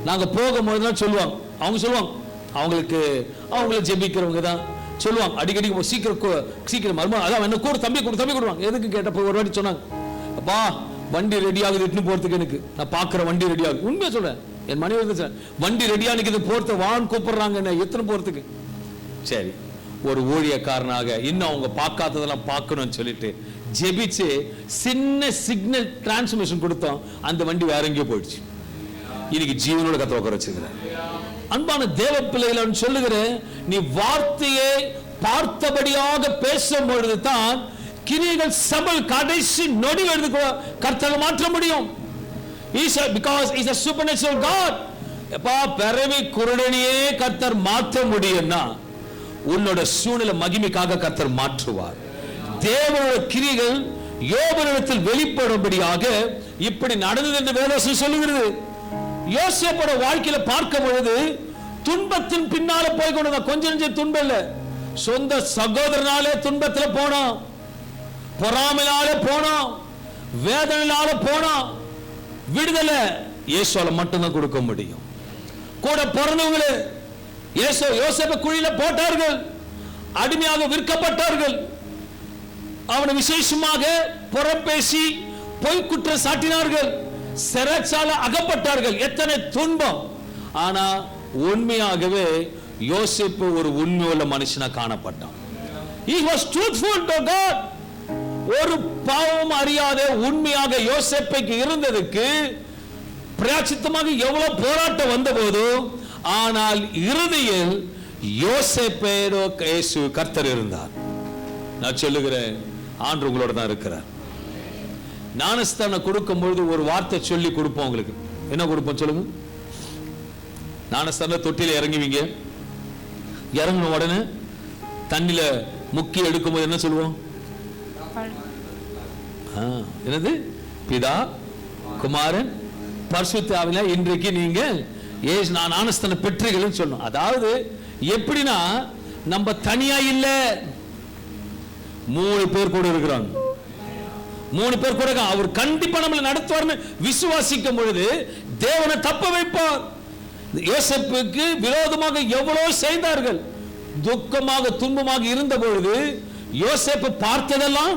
நாங்க போகும்போது தான் சொல்லுவாங்க, அவங்க சொல்லுவாங்க, அவங்கள ஜெபிக்கிறவங்க தான் சொல்லுவாங்க அடிக்கடி சீக்கிரம் மருமா அதான் என்ன கூட தம்பி கொடுவாங்க. எதுக்கு கேட்டப்போ ஒரு வாட்டி சொன்னாங்க, அப்பா வண்டி ரெடி ஆகுது இட்டுன்னு போறதுக்கு. எனக்கு நான் பாக்குற வண்டி ரெடி ஆகுது. உண்மையா சொல்றேன், என் மனைவி வந்து வண்டி ரெடியா நிக்குது போறது வான் கூப்பிடுறாங்க என்ன எத்தனை போறதுக்கு. சரி, ஒரு ஊழியக்காரனாக இன்னும் அவங்க பார்க்காததெல்லாம் பார்க்கணும்னு சொல்லிட்டு ஜெபிச்சு சின்ன சிக்னல் டிரான்ஸ்மிஷன் கொடுத்தோம். அந்த வண்டி வேற எங்கேயோ போயிடுச்சு. இன்னைக்கு ஜீவனோட கர்த்தர் உட்கார வச்சிருக்கிறேன். அன்பான தேவ பிள்ளைகள் சொல்லுகிறேன், நீ வார்த்தையை பார்த்தபடியாக பேசும் பொழுது தான் கிரியைகள் சபல் கடைசி நொடி எடுத்து கர்த்தரை மாற்ற முடியும். Because he is a supernatural God. எப்பா பிறவி குருடனையே கர்த்தர் மாற்ற முடியும்னா உன்னோட சூழ்நிலை மகிமைக்காக கர்த்தர் மாற்றுவார். தேவனுடைய கிரியைகள் யோபனிடத்தில் வெளிப்படும்படியாக இப்படி நடந்தது என்று வேதவசனம் சொல்லுகிறது. யோசேப்போட வாழ்க்கையில பார்க்கும் பொழுது துன்பத்தின் பின்னால போய் கொண்டு கொஞ்சம் நெஞ்சம் துன்பம் இல்ல, சொந்த சகோதரனாலே துன்பத்தில் போனோம், பொறாமையால போனோம், வேதனையால போனோம். விடுதலை இயேசுவால மட்டும்தான் கொடுக்க முடியும். கூட பிறந்தவங்களே யோசேப்பை குழியில போட்டார்கள், அடிமையாக விற்கப்பட்டார்கள். அவனை விசேஷமாக புறப்பேசி பொய் குற்றம் சாட்டினார்கள், சிறைச்சாலை அகப்பட்டார்கள். எத்தனை துன்பம். ஆனா உண்மையாகவே யோசேப்பு ஒரு உண்மையுள்ள மனுஷனா காணப்பட்டான். He was truthful to God. ஒரு பாவம் அறியாத உண்மையாக யோசேப்புக்கு இருந்ததுக்கு பிராயச்சித்தமாக எவ்வளவு போராட்டம் வந்த போதும், ஆனால் இறுதியில் யோசேப்பேரோ இயேசு கர்த்தர் இருந்தார். நான் சொல்லுகிறேன், ஆண்டவர் உங்களோட தான் இருக்கிறார். ஞானஸ்தானம் கொடுக்கும் பொழுது ஒரு வார்த்தை சொல்லி கொடுப்போம். உங்களுக்கு என்ன கொடுப்போம் சொல்லுங்க? ஞானஸ்தான தொட்டில இறங்குவீங்க, இறங்கின உடனே தண்ணில முக்கி எடுக்கும் போது என்ன சொல்லுவோம்? என்னது? பிதா குமாரன் பரிசுத்த ஆவியானவர் இன்றைக்கு நீங்க நான் ஞானஸ்தானம் பெற்றீர்கள் சொல்லணும். அதாவது எப்படின்னா நம்ம தனியா இல்ல, 3 பேர் கூட இருக்கிறாங்க. 3 பேர் கூட அவர் கண்டிப்பா நம்மளை நடத்துவார்னு விசுவாசிக்கும் பொழுது தேவனை தப்ப வைப்பார். யோசேப்புக்கு விரோதமாக எவ்வளவு செய்தார்கள். துக்கமாக துன்பமாக இருந்த பொழுது யோசேப்பு பார்த்ததெல்லாம்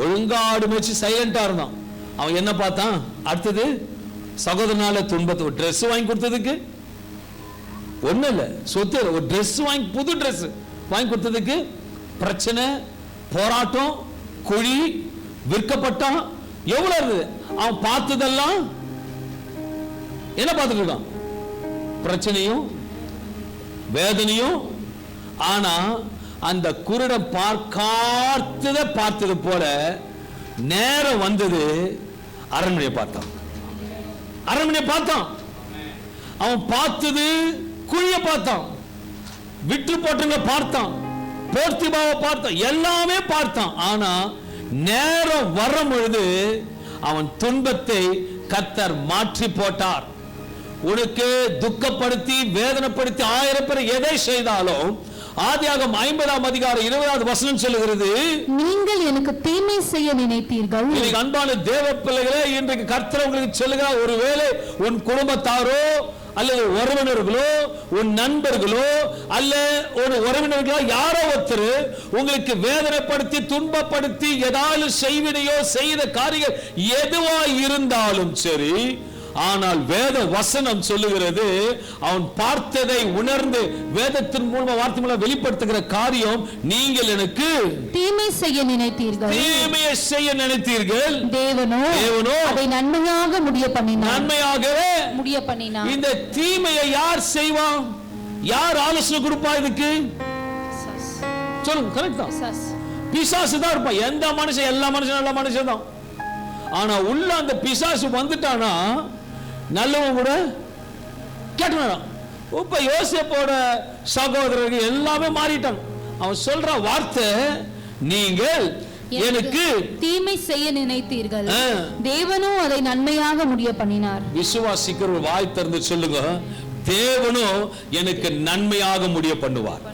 ஒழுங்காடு மேய்ச்சி சைலண்டா இருந்தான். அவன் என்ன பார்த்தான்? அடுத்தது சகோதரனால துன்பத்தை ட்ரெஸ் வாங்கி கொடுத்ததுக்கு ஒண்ணு இல்ல, சொத்து ஒரு ட்ரெஸ் வாங்கி புது ட்ரெஸ் வாங்கி கொடுத்ததுக்கு பிரச்சனை, போராட்டம், குழி, விற்கப்பட்டான். எவ்வளவு இருந்தது? அவன் பார்த்ததெல்லாம் என்ன பார்த்துட்டு இருக்கான்? பிரச்சனையும் வேதனையும். ஆனா அந்த குருடன் பார்த்தது போல நேரம் வந்தது, அரண்மனையை பார்த்தான். அவன் பார்த்தது குழிய பார்த்தான், விட்டு போட்டுங்க பார்த்தான், போர்த்திபாவை பார்த்தான், எல்லாமே பார்த்தான். ஆனா நேரம் வரும் பொழுது அவன் துன்பத்தை கர்த்தர் மாற்றி போட்டார். உனக்கு துக்கப்படுத்தி வேதனைப்படுத்தி 1000 பேர் எதை செய்தாலும் ஆதியாகமம் 50ஆம் அதிகாரம் 20வது வசனம் சொல்லுகிறது, நீங்கள் எனக்கு தீமை செய்ய நினைத்தீர்கள். இன்னைக்கு அன்பான தேவ பிள்ளைகளே, இன்றைக்கு கர்த்தர் உங்களுக்கு சொல்லுகிறார், ஒருவேளை உன் குடும்பத்தாரோ அல்லது உறவினர்களோ உன் நண்பர்களோ அல்ல ஒரு உறவினர்களோ யாரோ ஒருத்தர் உங்களுக்கு வேதனைப்படுத்தி துன்பப்படுத்தி ஏதாவது செய்வினையோ செய்த காரியம் எதுவா இருந்தாலும் சரி, ஆனால் வேத வசனம் சொல்லுகிறது, அவன் பார்த்ததை உணர்ந்து வேதத்தின் மூலமா வார்த்தை மூலம் வெளிப்படுத்துகிற காரியம், நீங்கள் எனக்கு தீமை செய்ய நினைத்தீர்கள், தீமையை செய்ய நினைத்தீர்கள், தேவனோ அதை நன்மையாக முடிய பண்ணினார், நன்மையாகவே முடிய பண்ணினார். இந்த தீமையை யார் செய்வான்? யார் ஆலோசனை கொடுப்பா இதுக்கு? சொல்லுங்க, கரெக்ட் தான். பிசாசு தான் இருப்பான். எந்த மனுஷன், எல்லா மனுஷனும் நல்ல மனுஷன் தான். ஆனா உள்ள அந்த பிசாசு வந்துட்டானா நல்லவன் கூட கேட்டான். இப்ப யோசேப்போட சகோதரர்கள் எல்லாமே மாறிட்டாங்க. அவன் சொல்ற வார்த்தை, நீங்கள் எனக்கு தீமை செய்ய நினைத்தீர்கள், தேவனோ அதை நன்மையாக முடிய பண்ணினார். விசுவாசிக்கிற வாய் திறந்து சொல்லுங்க, தேவனோ எனக்கு நன்மையாக முடிய பண்ணுவார்.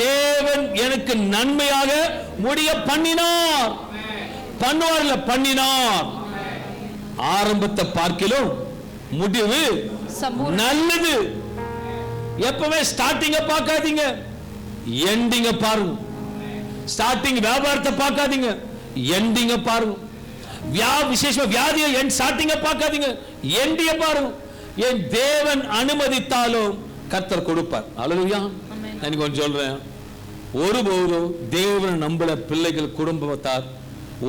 தேவன் எனக்கு நன்மையாக முடிய பண்ணினார். பண்ணுவார்ல, பண்ணினார். ஆரம்பத்தை பார்க்கிலும் முடிவு நல்லது. எப்பவுமே ஸ்டார்டிங்க பார்க்காதீங்க, எண்டிங்க பாருங்க. ஸ்டார்டிங் வியாபாரத்தை பார்க்காதீங்க, எண்டிங்க பாருங்க. விசேஷமா வியாதியை ஸ்டார்டிங்க பார்க்காதீங்க, எண்டிங்க பாருங்க. என் தேவன் அனுமதித்தாலும் கர்த்தர் கொடுப்பார். அல்லேலூயா. நான் கொஞ்சம் சொல்றேன், ஒருபோதும் தேவன் நம்மள பிள்ளைகள் குடும்பத்தார்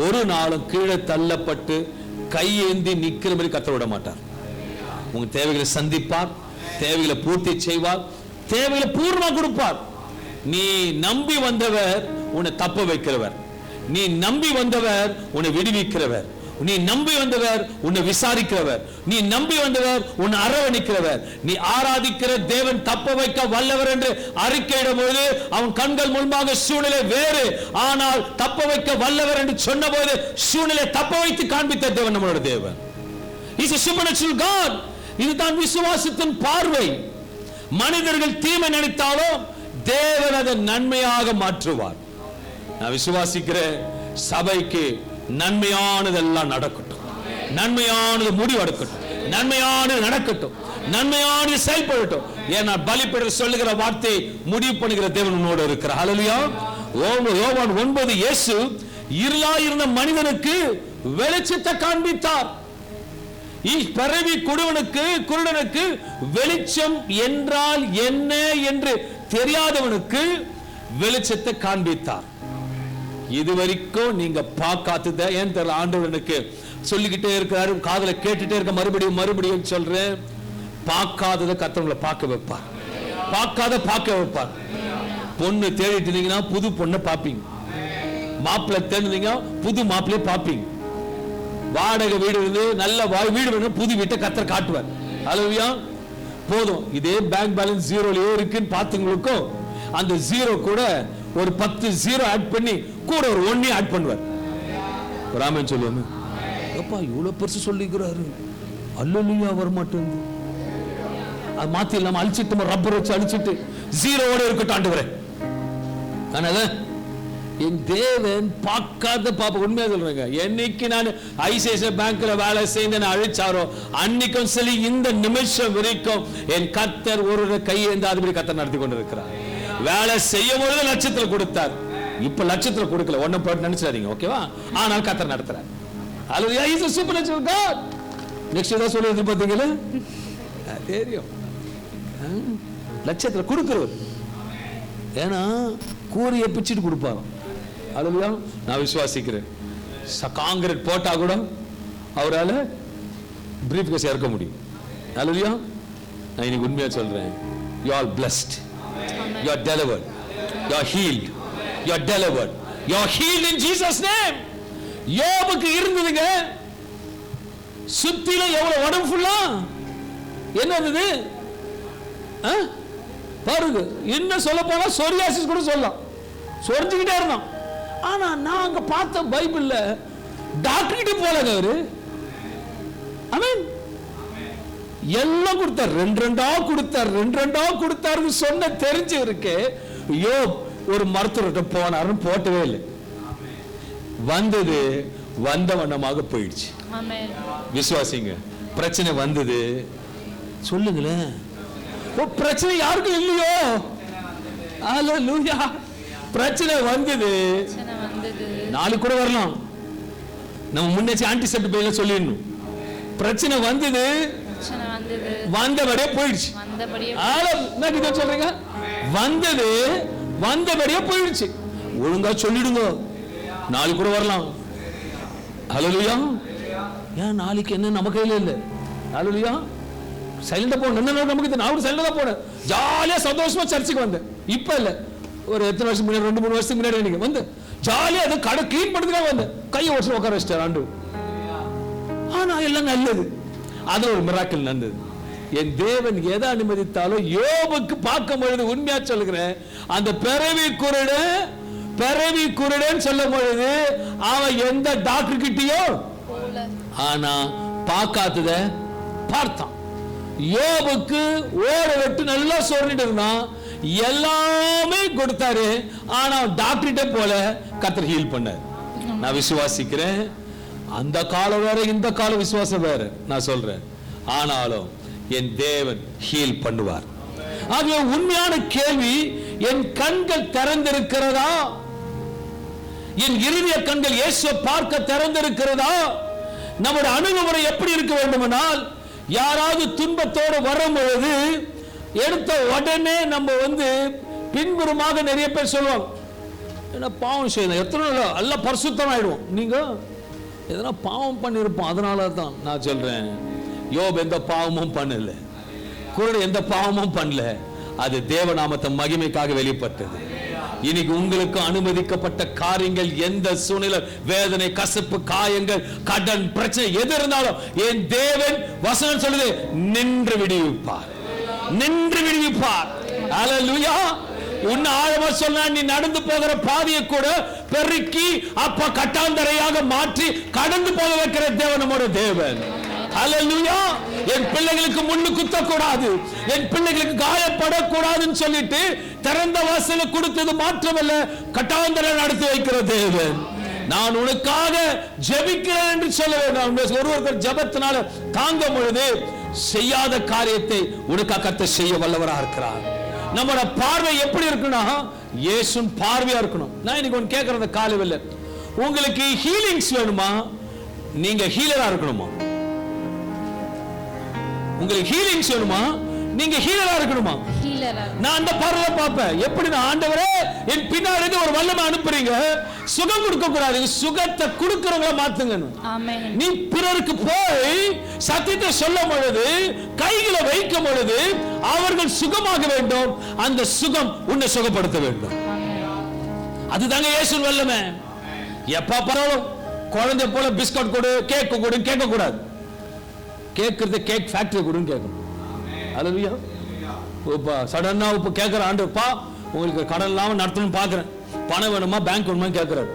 ஒரு நாளும் கீழே தள்ளப்பட்டு கையேந்தி நிக்கிற மாதிரி கர்த்தர் விட மாட்டார். உங்க தேவைகளை சந்திப்பார், தேவைகளை பூர்த்தி செய்வார், தேவைகளை பூர்ணமா கொடுப்பார். நீ நம்பி வந்தவர் உன்னை தப்ப வைக்கிறவர், நீ நம்பி வந்தவர் உன்னை விடுவிக்கிறவர், நீ நம்பி வந்தவர் உன்னை விசாரிக்கிறவர், நீ நம்பி வந்தவர் உன்னை அரவணைக்கிறவர். நீ ஆராதிக்கிற தேவன் தப்ப வைக்க வல்லவர் என்று அறிக்கையிடும் போது அவன் கண்கள் முன்பாக சூழ்நிலை வேறு, ஆனால் தப்ப வைக்க வல்லவர் என்று சொன்ன போது சூழ்நிலை தப்ப வைத்து காண்பித்த தேவன் நம்மளோட தேவன். He's a supernatural God. இதுதான் விசுவாசத்தின் பார்வை. மனிதர்கள் தீமை நினைத்தாலும் தேவன் அதை நன்மையாக மாற்றுவார். நான் விசுவாசிக்கிறேன், சபைக்கு நன்மையானதெல்லாம் நடக்கட்டும், நன்மையானது முடிவெடுக்கட்டும், நன்மையானது நடக்கட்டும், நன்மையானது செயல்படட்டும். ஏன்னா பலிபீடத்தில் சொல்லுகிற வார்த்தை முடிவு பண்ணுகிற தேவன் உன்னோடு இருக்கிறார். ஹல்லேலூயா. யோவான் 9 இயேசு இருளாய் இருந்த மனிதனுக்கு வெளிச்சத்தை காண்பித்தார். பிறவி குருடனுக்கு வெளிச்சம் என்றால் என்ன என்று தெரியாதவனுக்கு வெளிச்சத்தை காண்பித்தார். இதுவரைக்கும் நீங்க பார்க்காதத ஏன் தெரியல, ஆண்டவனுக்கு சொல்லிக்கிட்டே இருக்கிறாரு, காதுல கேட்டுட்டே இருக்க, மறுபடியும் சொல்றேன், பார்க்காதத கர்த்தர் பார்க்க வைப்பார், பார்க்க வைப்பார். பொண்ணு தேடிட்டு இருந்தீங்கன்னா புது பொண்ணை பார்ப்பீங்க, மாப்பிள்ளை தேடினீங்க புது மாப்பிள்ளைய பார்ப்பீங்க. வாடகை வீடு இருந்து நல்ல வீடு வேணும், புது வீட்டை கர்த்தர் காட்டுவார். ஹல்லேலூயா. போதும், இதே பேங்க் பேலன்ஸ் ஜீரோலயே இருக்குன்னு பார்த்துங்களுக்கும் அந்த ஜீரோ கூட ஒரு 10 ஜீரோ ஆட் பண்ணி கூட ஒரு 1 ஆட் பண்ணுவார். ராமன் சொல்லுவாங்க, அப்பா இவ்வளவு பெருசு சொல்லிக்கிறாரு, அல்லேலூயா வர மாட்டேங்குது. அது மாத்தி இல்லாம அழிச்சிட்டு ரப்பர் வச்சு அழிச்சிட்டு ஜீரோவோட இருக்கட்டும் ஆண்டவரே. அதனால என் தேவன் பார்க்காத பாப்பா. உண்மையா சொல்றேங்க, என்னைக்கு நான் ஐசிஐசிஐ பேங்க்ல வேலை செய்து அழிச்சாரோ அன்னைக்கும் சரி இந்த நிமிஷம் வரைக்கும் என் கர்த்தர் ஒரு கையேந்தாதபடி கர்த்தர் நடத்தி கொண்டிருக்கிறார். வேலை செய்யும் பொழுது லட்சத்தில் கொடுத்தார், இப்ப லட்சத்தில் கொடுக்கல, ஒன்னும் போட்டு நினைச்சாதீங்க, ஓகேவா? ஆனால் கர்த்தர் நடத்துறார். ஹல்லேலூயா. He is a supernatural God. Next ஏதோ சொல்லுறது பாத்தீங்களா? தெரியும், லட்சத்தில் கொடுக்கிறவர். ஏன்னா கூறிய பிச்சுட்டு கொடுப்பாரு. ஹல்லேலூயா. நான் விசுவாசிக்கிறேன், காங்கிரீட் போட்டா கூட அவரால் பிரீஃப் கேஸ் இறக்க முடியும். ஹல்லேலூயா. நான் இன்னைக்கு உண்மையா சொல்றேன், you are blessed, you are delivered, you are healed, you are delivered, you are healed in Jesus name. யோபுக்கு இருந்ததுங்க சுத்தில எவ்வளவு உடம்பு ஃபுல்லா என்ன இருந்தது பாருங்க. இன்னும் சொல்ல போனா சொரியாசிஸ் கூட சொல்லலாம், சொரிஞ்சுக்கிட்டே இருந்தான். ஆனா நான் அங்க பார்த்த பைபிள்ல டாக்டர் கிட்ட போலங்க, அவரு ஆமென். எல்லாம் கொடுத்தார், ரெண்டு ரெண்டா கொடுத்தாருன்னு சொன்ன தெரிஞ்சு இருக்கு. யோப் ஒரு மருத்துவர்கிட்ட போனாருன்னு போட்டவே இல்லை. வந்தது வந்த வண்ணமாக போயிடுச்சு. விசுவாசிங்க, பிரச்சனை வந்தது சொல்லுங்களேன். பிரச்சனை யாருக்கும் இல்லையோ? அல்லேலூயா. பிரச்சனை வந்தது, நாளைக்கு கூட வரலாம். நம்ம முன்னே ஆன்டிசெப்ட் பையில சொல்லிடணும். பிரச்சனை வந்தது, வந்தபடியே போயிடுச்சு. சொல்றீங்க, வந்தது வந்தபடியே போயிடுச்சு. ஒழுங்கா சொல்லிடுங்க, நாளைக்கு கூட வரலாம். அல்லேலூயா. ஏன் நாளைக்கு என்ன நம்ம கையில இல்ல. அல்லேலூயா. சைலண்டா போன நமக்கு நான் சைலண்டா தான் போனேன். ஜாலியா சந்தோஷமா சர்ச்சுக்கு வந்தேன். இப்ப இல்ல, ஒரு எத்தனை வருஷம் முன்னாடி, 2-3 வருஷத்துக்கு முன்னாடி நீங்க வந்து ஜாலியா அது கடை கிளீன் பண்றதுக்காக வந்தேன். கையை வச்சு உட்கார வச்சிட்டார் ஆண்டு. ஆனா எல்லாம் நல்லது. அது ஒரு மிராக்கிள் நடந்தது. என் தேவன் எதை அனுமதித்தாலும் யோபுக்கு பார்க்கும் பொழுது உண்மையா சொல்லுகிறேன், அந்த பிறவி குருடன் சொல்லும் பொழுது அவன் எந்த டாக்டர் கிட்டயோ ஆனா பார்க்காதத பார்த்தான். யோபுக்கு ஓட வெட்டு நல்லா சொல்லிட்டு இருந்தான், எல்லாமே கொடுத்தாரு. ஆனா டாக்டர்கிட்ட போல கர்த்தர் ஹீல் பண்ணார். நான் விசுவாசிக்கிறேன், அந்த காலம் வேற இந்த கால விசுவாசம் வேற. நான் சொல்றேன், ஆனாலும் என் தேவன் ஹீல் பண்ணுவார். ஆகிய உண்மையான கேள்வி, என் கண்கள் திறந்திருக்கிறதா? என் இருதய கண்கள் இயேசுவை பார்க்க திறந்திருக்கிறதா? நம்முடைய அணுகுமுறை எப்படி இருக்க வேண்டுமானால், யாராவது துன்பத்தோடு வரும்பொழுது எடுத்த உடனே நம்ம வந்து பின்புறமாக நிறைய பேர் சொல்லுவாங்க, என்ன பாவம் செய்யணும், எத்தனை நல்ல பரிசுத்தம் ஆயிடுவோம். நீங்க எதனா பாவம் பண்ணிருப்போம். அதனால தான் நான் சொல்றேன், யோப் எந்த பாவமும் பண்ணல, குருடன் எந்த பாவமும் பண்ணல. அது தேவநாமத்தை மகிமைக்காக வெளிப்பட்டது. இன்னைக்கு உங்களுக்கு அனுமதிக்கப்பட்ட காரியங்கள், எந்த சூழ்நிலை, வேதனை, கசப்பு, காயங்கள், கடன், பிரச்சனை எது இருந்தாலும் என் தேவன் வசனம் சொல்லுது, நின்று விடுவிப்பார், நின்று விடுவிப்பார். அல்லேலூயா. உன்னை ஆழமா சொன்னா, நீ நடந்து போகிற பாதையை கூட பெருக்கி அப்ப கட்டாந்தரையாக மாற்றி கடந்து போக வைக்கிற தேவன் நம்முடைய தேவன். அல்லேலூயா. என் பிள்ளைகளுக்கு முள்ளு குத்தக்கூடாது, என் பிள்ளைகளுக்கு காயப்படக்கூடாதுன்னு சொல்லிட்டு திறந்த வாசல கொடுத்தது மாற்றமல்ல, கட்டாந்தரை நடத்தி வைக்கிற தேவன். நான் உனக்காக ஜெபிக்கிறேன் என்று சொல்ல வேண்டும். ஒருவருக்கு ஜெபத்தினால தாங்க பொழுது செய்யாத காரியத்தை உனக்காக கர்த்தர் செய்ய வல்லவரா இருக்கிறார். நம்மளோட பார்வை எப்படி இருக்குன்னா, இயேசுவின் பார்வையா இருக்கணும். நான் இன்னைக்கு ஒன்னு கேட்கறது காலையில, உங்களுக்கு ஹீலிங்ஸ் வேணுமா? நீங்க ஹீலரா இருக்கணுமா? உங்களுக்கு ஹீலிங்ஸ் வேணுமா? நீங்க ஹீலரா இருக்கணுமா? நான் அந்த பார்வையை பார்ப்பேன். எப்படி நான், ஆண்டவரே என் பின்னாடி ஒரு வல்லமை அனுப்புறீங்க, சுகம் கொடுக்க கூடாது, சுகத்தை கொடுக்கிறவங்கள மாத்துங்க. நீ பிறருக்கு போய் சத்தியத்தை சொல்லும் பொழுது, கைகளை வைக்கும் பொழுது அவர்கள் சுகமாக வேண்டும், அந்த சுகம் உன்னை சுகப்படுத்த வேண்டும். அதுதாங்க இயேசுவின் வல்லமை. எப்ப பரவாயில்ல, குழந்தை போல பிஸ்கட் கொடு, கேக் கொடு கேட்க கூடாது. கேட்கறது கேக் ஃபேக்டரி கொடுன்னு கேட்கணும். அல்லேலூயா. இப்ப சடனா இப்ப கேட்கிற ஆண்டுப்பா, உங்களுக்கு கடன் இல்லாம நடத்தணும் பாக்குறேன், பணம் வேணுமா, பேங்க் வேணுமா கேட்கிறாரு.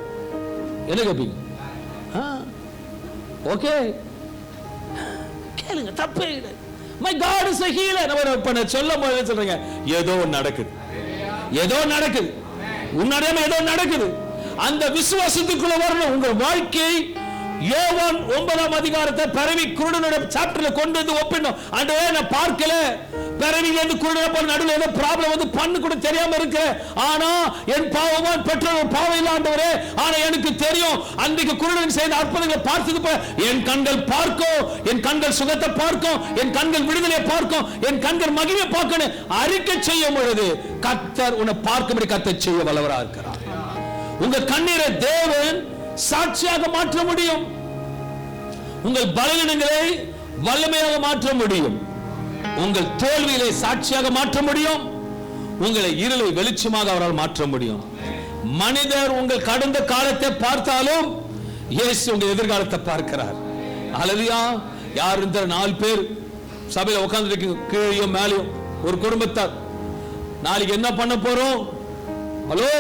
என்ன கேட்பீங்க? ஓகே கேளுங்க, தப்பே இல்லை. My God is a healer. நம்ம சொல்லும் போது சொல்றீங்க, ஏதோ நடக்குது, ஏதோ நடக்குது, உன்னடியாம ஏதோ நடக்குது. அந்த விசுவாசத்துக்குள்ள வரணும். உங்கள் வாழ்க்கை யோவான் 9ஆம் அதிகாரத்தை பிறவி குருடனோட சாப்டர்ல கொண்டு வந்து ஒப்பிடணும். ஆண்டவரே நான் பார்க்கல, பிறவில இருந்து குருடன போல நடுவுல ஏதோ ப்ராப்ளம் வந்து பண்ணு கூட தெரியாம இருக்கு, ஆனா என் பாவமான் பெற்றோர் பாவம் இல்ல ஆண்டவரே, ஆனா எனக்கு தெரியும் அன்றைக்கு குருடன் செய்த அற்புதங்களை பார்த்தது என் கண்கள் பார்க்கும், என் கண்கள் சுகத்தை பார்க்கும், என் கண்கள் விடுதலை பார்க்கும், என் கண்கள் மகிமை பார்க்கணும். அறிக்கை செய்யும் பொழுது கர்த்தர் உன்னை பார்க்கும்படி கர்த்தர் செய்ய வல்லவரா இருக்கிறார். உங்க கண்ணீரை தேவன் சாட்சியாக மாற்ற முடியும். உங்கள் பலவீனங்களை வல்லமையாக மாற்ற முடியும். உங்கள் தோல்விகளை சாட்சியாக மாற்ற முடியும். உங்களை இருளை வெளிச்சமாக அவரால் மாற்ற முடியும். மனிதர் உங்கள் கடந்த காலத்தை பார்த்தாலும் இயேசு உங்கள் எதிர்காலத்தை பார்க்கிறார். அல்லேலூயா. யார் இந்த 4 பேர் சபையில உட்கார்ந்து இருக்கீங்க, கீழே மேலேயும் ஒரு குடும்பத்தார். நாளைக்கு என்ன பண்ண போறோம்? ஹலோ,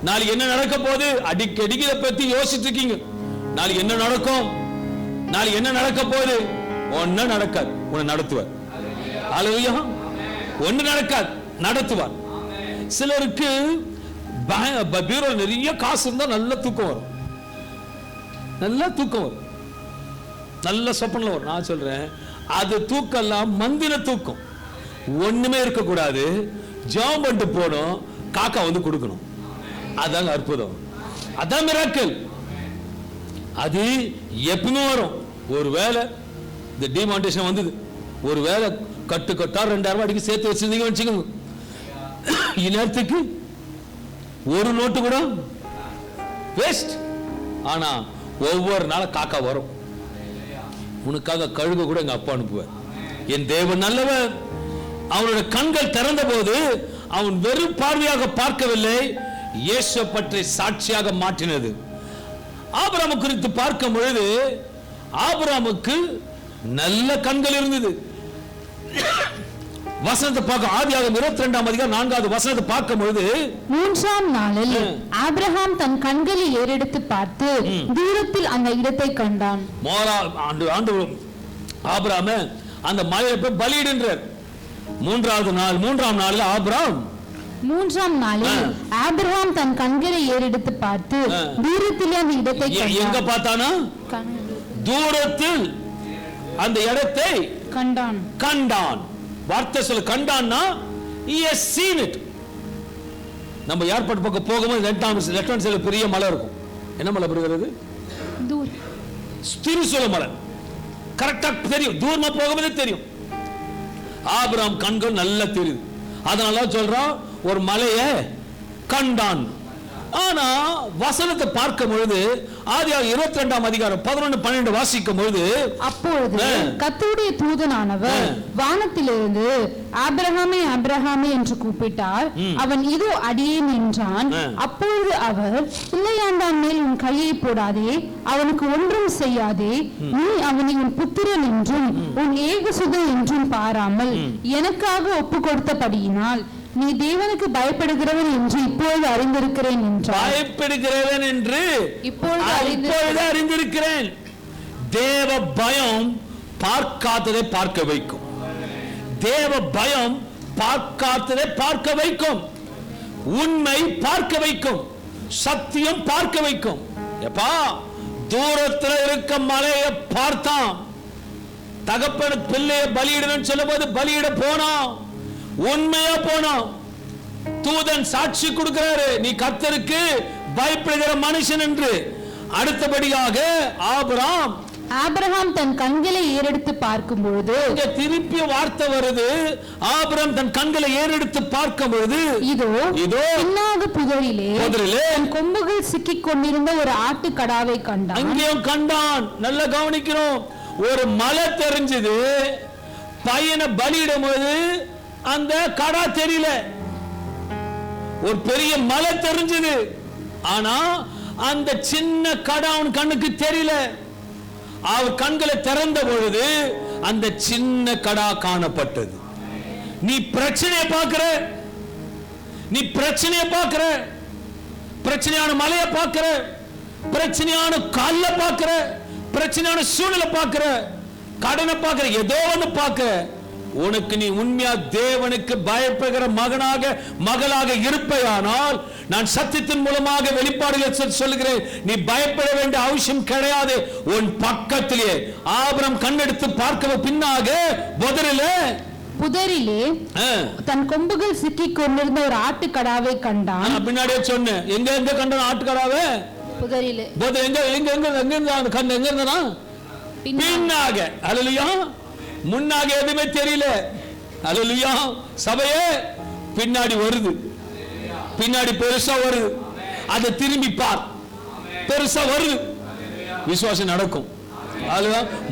நாளைக்கு என்ன நடக்க போகுது? அடிக்கடி இதை பத்தி யோசிச்சு இருக்கீங்க. நாளைக்கு என்ன நடக்கும்? நாளைக்கு என்ன நடக்க போகுது? ஒன்னும் நடக்காது, உன்னை நடத்துவார். அல்லேலூயா. ஒண்ணு நடக்காது, நடத்துவார். சிலருக்கு பீரோ நிறைய காசு இருந்தா நல்ல தூக்கம் வரும், நல்ல தூக்கம் வரும், நல்ல சொப்பனம் வரும். நான் சொல்றேன், அது தூக்கம் எல்லாம் மந்திர தூக்கம். ஒண்ணுமே இருக்க கூடாது, ஜெபம் பண்ணிட்டு போடும், காக்கா வந்து கொடுக்கணும். அதாங்க அற்புதம், அதான் மிராக்கிள். அது எப்பவுமே வரும். ஒரு வேளை இந்த டிமானிட்டேஷன் வந்தது, ஒரு வேளை கட்டு கட்டா 2000 ரூபாய்க்கு சேர்த்து வச்சிருந்தீங்க வச்சுக்கோங்க, இந்நேரத்துக்கு ஒரு நோட்டு கூட வேஸ்ட். ஆனா ஒவ்வொரு நாளும் காக்கா வரும், உனக்காக கழுகு கூட எங்க அப்பா அனுப்புவார். என் தேவன் நல்லவர். அவனுடைய கண்கள் திறந்த போது அவன் வெறும் பார்வையாக பார்க்கவில்லை, இயேசு பற்றி சாட்சியாக மாற்றினது. ஆபிரகாம் குறித்து பார்க்கும் பொழுது ஆபிரகாமுக்கு நல்ல கண்கள் இருந்தது. வசனத்தை பார்க்க ஆதியாகமம் 22ஆம் அதிகாரம் 4வது வசனத்தை பார்க்கும் பொழுது, 3ஆம் நாளில் ஆபிரகாம் தன் கண்களை ஏறெடுத்து பார்த்து தூரத்தில் அந்த இடத்தை கண்டான். ஆபிரகாம் அந்த மலையை போய் பலியிடுன்றார். 3ஆம் நாளில் ஆபிரகாம் 3ஆம் நாளில் ஆபிரகாம் தன் கண்களை ஏறெடுத்து பார்த்து தூரத்தில் அந்த இடத்தை கண்டான். எங்க பார்த்தானா? தூரத்தில் அந்த இடத்தை கண்டான். கண்டான். வார்த்தை சொல்ல கண்டான்னா he has seen it. நம்ம ஏர்போர்ட் பக்கம் போகும்போது லெஃப்ட் ஹேண்ட் சைடுல பெரிய மலை இருக்கும். என்ன மலை வருகிறது? திருசூல மலை. கரெக்டா தெரியும், தூரமா போகும்போது தெரியும். ஆபிரகாம் கண்கள் நல்லா தெரியுது, அதனால சொல்றான் ஒரு மலையை கண்டான். ஆனா வசனத்தை பார்க்கும் பொழுது ஆதியாகமம் 22ஆம் அதிகாரம் 11-12 வாசிக்கும் பொழுது, அப்பொழுது கர்த்தருடைய தூதனானவர் வானத்திலிருந்து ஆபிரகாமே ஆபிரகாமே என்று கூப்பிட்டார். அவன் இதோ அடியேன் என்றான். அப்பொழுது அவர், பிள்ளையாண்டான் மேல் உன் கையை போடாதே, அவனுக்கு ஒன்றும் செய்யாதே, நீ அவனை உன் புத்திரன் என்றும் உன் ஏகசுதன் என்றும் பாராமல் எனக்காக ஒப்பு கொடுத்தபடியினால் நீ தேவனுக்கு பயப்படுகிறவன் என்று இப்பொழுது அறிந்திருக்கிறேன் என்றார். பயப்படுகிறவன் என்று இப்பொழுது அறிந்திருக்கிறேன். தேவ பயம் பார்க்காததை பார்க்க வைக்கும். தேவ பயம் பார்க்காததை பார்க்க வைக்கும். உண்மை பார்க்க வைக்கும். சத்தியம் பார்க்க வைக்கும். எப்பா தூரத்தில் இருக்க மலையை பார்த்தான். தகப்பன பிள்ளையை பலியிடணும்னு சொல்லும் போது பலியிட போனான். உண்மையா போனோம். தூதன் சாட்சி கொடுக்கிறாரு, நீ கர்த்தருக்கு பயப்படுகிற மனுஷன் என்று. அடுத்தபடியாக ஆபிரகாம் தன் கண்களை ஏறெடுத்து பார்க்கும் பொழுது, திருப்பிய வார்த்தை வருது, ஆபிரகாம் தன் கண்களை ஏறெடுத்து பார்க்கும் பொழுது இதோ பின்னாக புதரிலே தன் கொம்புகள் சிக்கிக் கொண்டிருந்த ஒரு ஆட்டு கடாவை கண்டான். அங்கேயும் கண்டான். நல்லா கவனிக்கிறோம். ஒரு மலை தெரிஞ்சது, பையனை பலியிடும் போது அந்த கடா தெரியல. ஒரு பெரிய மலை தெரிஞ்சது, ஆனா அந்த சின்ன கடா அவன் கண்ணுக்கு தெரியல. அவர் கண்களை திறந்த பொழுது அந்த சின்ன கடா காணப்பட்டது. நீ பிரச்சனையை பார்க்கிற, நீ பிரச்சனையை பார்க்கிற, பிரச்சனையான மலையை பார்க்கிற, பிரச்சனையான கால்ல பார்க்கிற, பிரச்சனையான சூழ்நிலை பார்க்கிற, கடனை பார்க்கிற, ஏதோ ஒன்று பார்க்கிற. உனக்கு நீ உண்மையா தேவனுக்கு பயப்படுகிற மகனாக மகளாக இருப்பையானால், நான் சத்தியத்தின் மூலமாக வெளிப்பாடுகள் சொல்லுகிறேன், நீ பயப்பட வேண்டிய அவசியம் கிடையாது. உன் பக்கத்திலே ஆபிரகாம் கண்ணெடுத்து பார்க்க பின்னாக புதரிலே தன் கொம்புகள் சிக்கிக் கொண்டிருந்த ஒரு ஆட்டுக்கடாவை கண்டான். பின்னாடியே சொன்னேன், எங்க எங்க கண்டான் ஆட்டுக்கடாவை? புதரிலே. எங்க எங்க எங்க கண்ட எங்க இருந்தா? பின்னாக. அல்லேலூயா. முன்னாக எதுவுமே தெரியல. அல்லேலூயா. சபையே பின்னாடி வருது, பின்னாடி பெருசா வருது. அதை திரும்பி பார், பெருசா வருது. விசுவாசம் நடக்கும்.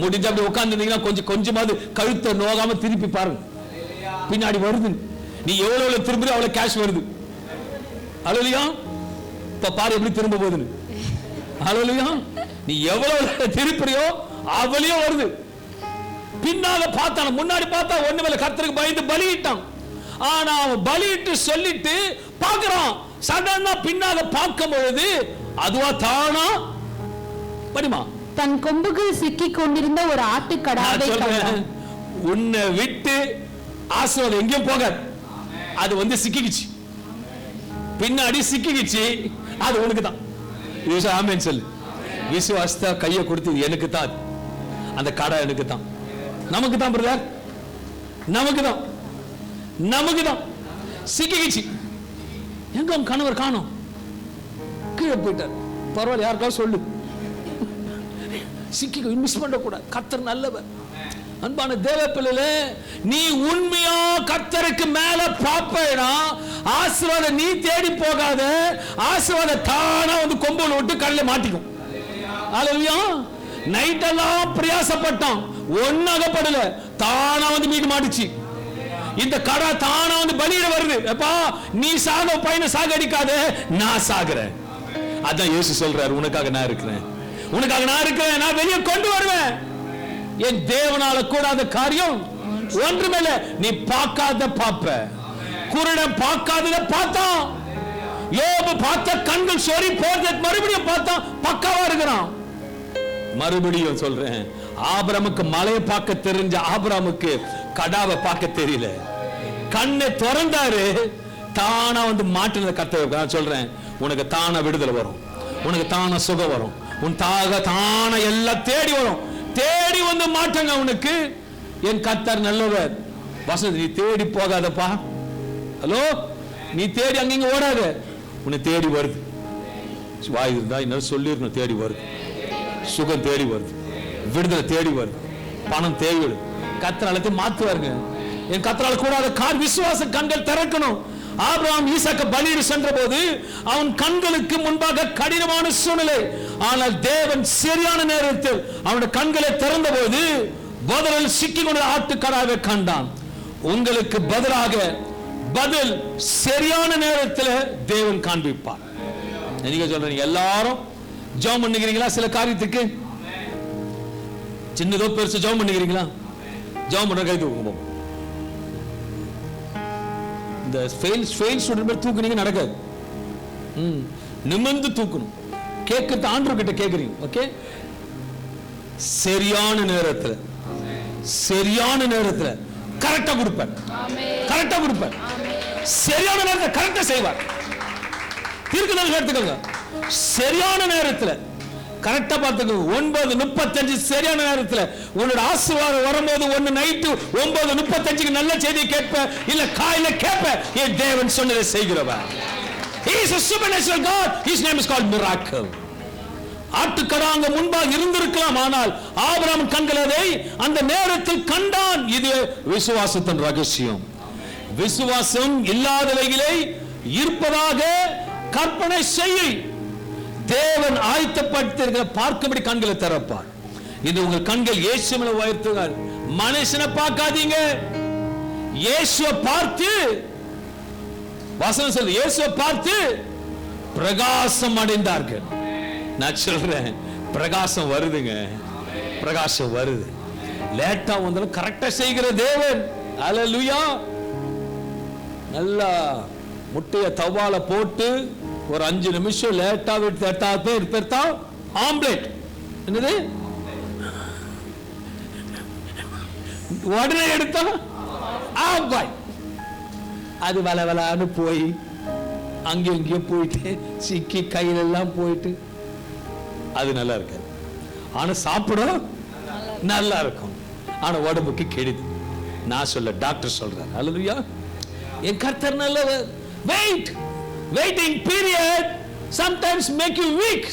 முடிஞ்ச அப்படி உட்கார்ந்து கொஞ்சமாவது கழுத்தை நோகாம திருப்பி பாருங்க, பின்னாடி வருது. நீ எவ்வளவு திரும்பி அவ்வளவு கேஷ் வருது. அல்லேலூயா. இப்ப பாரு எப்படி திரும்ப போகுதுன்னு. அல்லேலூயா. நீ எவ்வளவு திருப்பியோ அவ்வளோ வருது. பின்னால பார்த்தான், முன்னாடி பார்த்தா ஒண்ணுமே கர்த்தருக்கு பயந்து பலியிட்டான். ஆனா அவன் பலியிட்டு சொல்லிட்டு பார்க்கிறான். சடனா பின்னால பார்க்கும் பொழுது அதுவா தானா படிமா தன் கொம்புகள் சிக்கிக் கொண்டிருந்த ஒரு ஆட்டுக்கடாவை கண்டான். உன்னை விட்டு ஆசீர்வாதம் எங்கேயும் போகாது. அது வந்து சிக்கிக்கிச்சு, பின்னாடி சிக்கிக்கிச்சு, அது உனக்கு தான். ஆமென் சொல்லு. விசுவாசத்தை கையை கொடுத்து எனக்கு தான், அந்த கடை எனக்கு தான், நமக்கு தான் பிரதர், நமக்கு தான், நமக்கு தான். சிக்கிக்கிச்சு. எங்க உன் கணவர் காணோம்? கீழே போயிட்டார். பரவாயில்ல, யாருக்காவது சொல்லு. சிக்கி மிஸ் பண்ண கூட. கர்த்தர் நல்லவர். அன்பான தேவ பிள்ளைகளே, நீ உண்மையா கர்த்தருக்கு மேல பாப்பேனா ஆசீர்வாதம் நீ தேடி போகாத. ஆசீர்வாதம் தானா வந்து கொம்புல விட்டு கல்ல மாட்டிக்கும். ஹல்லேலூயா. நைட் எல்லாம் பிரயாசப்பட்டான், ஒண்ணாகப்படல, தானா வந்து மீது மாட்டிச்சு. இந்த கடை தானா வந்து பலியிட வருது. அப்பா நீ சாக பையனை சாகடிக்காத, நான் சாகுறேன். அதான் இயேசு சொல்றாரு, உனக்காக நான் இருக்கிறேன், உனக்காக நான் இருக்கிறேன், நான் வெளியே கொண்டு வருவேன். என் தேவனால கூடாத காரியம் ஒன்றுமில்ல. நீ பார்க்காத பாப்ப, குருடன் பார்க்காதத பார்த்தான். யோபு பார்த்த கண்கள் சொறி போறது, மறுபடியும் பார்த்தான், பக்காவா இருக்கிறான். மறுபடியும் சொல்றேன், ஆபிரமுக்கு மலையை பார்க்க தெரிஞ்ச ஆபிரமுக்கு கடாவை பார்க்க தெரியல. கண்ணை திறந்தாரு, தானா வந்து மாட்டினத கத்த. நான் சொல்றேன், உனக்கு தானா விடுதலை வரும், உனக்கு தானா சுகம் வரும், உன் தானா எல்லாம் தேடி வரும். தேடி வந்து மாட்டங்க உனக்கு. என் கர்த்தர் நல்லவர். வசந்த், நீ தேடி போகாதப்பா. ஹலோ, நீ தேடி அங்க ஓடாத, உன்னை தேடி வருது. வாய் இருந்தா இன்னும் சொல்லிடணும், தேடி வருது. சுகம் தேடி வருது, விடுதலை தேடி வருது, பணம் தேடி வருது. கர்த்தர் எல்லாத்தையும் மாத்துவாருங்க. என் கர்த்தரால் கூடாத கார் விசுவாச கண்கள் திறக்கணும். ஆபிரகாம் ஈசாக்க பலியிட சென்ற போது அவன் கண்களுக்கு முன்பாக கடினமான சூழ்நிலை. ஆனால் தேவன் சரியான நேரத்தில் அவனுடைய கண்களை திறந்த போது பதிலில் சிக்கிக் கொண்ட ஆட்டுக்கடாவை கண்டான். உங்களுக்கு பதிலாக பதில் சரியான நேரத்தில் தேவன் காண்பிப்பார். நீங்க சொல்றீங்க, எல்லாரும் ஜெபம் பண்ணுகிறீங்களா? சில காரியத்துக்கு சின்னதோ பெருசு ஜெபம் பண்ணுகிறீங்களா? ஜெபம் பண்ற கை தூக்குங்க. இந்த ஃபெயில் ஸ்டூடண்ட் பேர் தூக்குனீங்க நடக்காது. நிமிர்ந்து தூக்கணும். கேட்கறது ஆண்டவர் கிட்ட கேட்குறீங்க. ஓகே, சரியான நேரத்தில், சரியான நேரத்தில் கரெக்டா கொடுப்பார், கரெக்டா கொடுப்பார். சரியான நேரத்தில் கரெக்டா செய்வார். தீர்க்கதரிசனம் எடுத்துக்கோங்க, சரியான நேரத்தில் கரெக்டா பார்த்துக்கோங்க. 9:35 சரியான நேரத்தில் உன்னோட ஆசீர்வாதம் வரும்போது, ஒன்னு நைட்டு 9:35 நல்ல செய்தி கேட்ப, இல்ல காலையில கேட்ப. என் தேவன் சொன்னதை செய்கிறவர். He is a supernatural God. His name is called miracle. ஆட்டுக்கடா அங்க முன்பாக இருந்திருக்கலாம், ஆனால் ஆபிரகாம் கண்கள் அதை அந்த நேரத்தில் கண்டான். இது விசுவாசத்தின் ரகசியம். விசுவாசம் இல்லாதவைகளை இருப்பதாக கற்பனை செய்ய தேவன் ஆயத்தப்படுத்தியிருக்கிற பார்க்கும்படி கண்களை திறப்பார். இது உங்கள் கண்கள் இயேசுவை உயர்த்துங்கள். மனுஷனை பார்க்காதீங்க, இயேசுவை பார்த்து. வசனம் சொல்லுது, இயேசுவை பார்த்து பிரகாசம் அடைந்தார்கள். நான் சொல்றேன், பிரகாசம் வருதுங்க, பிரகாசம் வருது. லேட்டா வந்தாலும் கரெக்டா செய்கிற தேவன். அல்லேலூயா. நல்லா முட்டைய தவால போட்டு ஒரு 5 நிமிஷம் லேட்டா விட்டு ஆம்லேட். என்னது? உடனே எடுத்தா ஆம்பாய். அது வளவலான்னு போய் அங்கேயும் இங்கேயும் போயிட்டு சிக்கி கையில எல்லாம் போயிட்டு அது நல்லா இருக்காது. ஆனா சாப்பிட நல்லா இருக்கும், ஆனா உடம்புக்கு கெடுது. நான் சொல்ல, டாக்டர் சொல்றார். அல்லேலூயா. என் கர்த்தர் நல்லவர். Wait. Waiting period sometimes make you weak,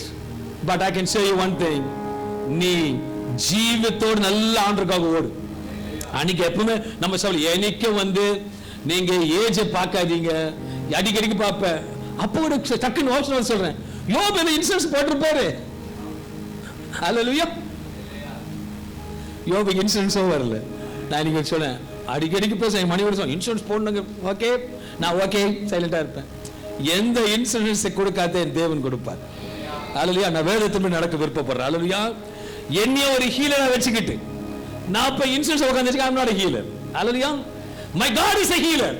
but I can say you one thing, நீ ஜீவத்தோடு நல்ல ஆண்டவருக்காக ஓடு. அன்னைக்கு எப்பவுமே நம்ம சொல்ல, எனக்கு வந்து நீங்க ஏஜ் பார்க்காதீங்க, அடிக்கடிக்கு பார்ப்ப. அப்போ ஒரு டக்குன்னு யோசனை சொல்றேன், யோபு இன்சூரன்ஸ் போட்டிருப்பாரு. அல்லேலூயா. யோபு இன்சூரன்ஸும் வரல. நான் நீங்க சொன்னேன், அடிக்கடிக்கு பேச மணியோட சொன்ன இன்சூரன்ஸ் போடணுங்க. ஓகே, நான் ஓகே சைலண்டா இருப்பேன். எந்த இன்சூரன்ஸ் கொடுக்காத என் தேவன் கொடுப்பார். அல்லேலூயா. நான் வேதத்தின்படி நடக்க விருப்பப்படுறேன். அல்லேலூயா. என்னைய ஒரு ஹீலரா வச்சுக்கிட்டு நான் இப்ப இன்சூரன்ஸ் உட்கார்ந்து I'm not a healer. Hallelujah. My God is a healer.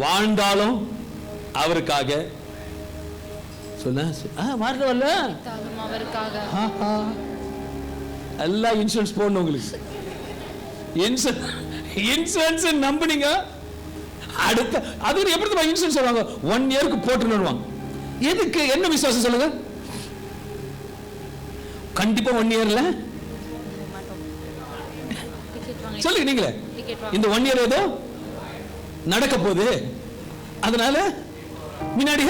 வாழ்ந்தாலும் அவருக்காக சொன்ன மார்க்கவல்ல அவருக்காக எல்லாம் இன்சூரன்ஸ் போடணும் உங்களுக்கு. இன்சூரன்ஸ் நம்பினீங்க, அடுத்த அது எப்படி இன்சூரன்ஸ் சொல்லுவாங்க, 1 இயருக்கு போட்டுருவாங்க. எதுக்கு? என்ன விசுவாசம் சொல்லுங்க? கண்டிப்பா 1 இயர்ல சொல்லுங்க நீங்களே. இந்த 1 இயர் ஏதோ நடக்க போகுது, அதனால முன்னாடி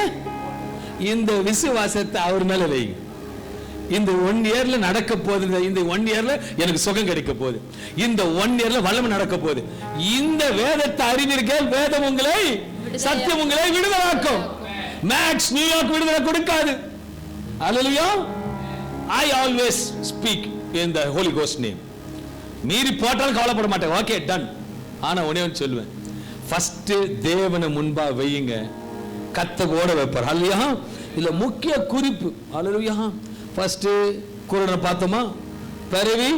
இந்த விசுவாசத்தை அவர் மேல வைங்க. இந்த 1 இயர்ல நடக்க போகுது, இந்த 1 இயர்ல எனக்கு சுகம் கிடைக்க போகுது, இந்த 1 இயர்ல வல்லமை நடக்க போகுது. இந்த வேதத்தை அறிவீர்கள், வேதம் உங்களை, சத்தியம் உங்களை விடுதலாக்கும். மேக்ஸ் நியூயார்க் விடுதலை கொடுக்காது. அல்லேலூயா. I always speak in the Holy Ghost name. மீறி போட்டாலும் கவலைப்பட மாட்டேன். Okay done. ஆனா ஒண்ணே ஒன்று சொல்லுவேன், ஃபர்ஸ்ட் தேவனை முன்பா வையுங்க, கர்த்தர் ஓட வைப்பார். அல்லேலூயா. இல்ல முக்கிய குறிப்பு. அல்லேலூயா. ஃபர்ஸ்ட் குருடனை பார்த்தோமா, பிறவி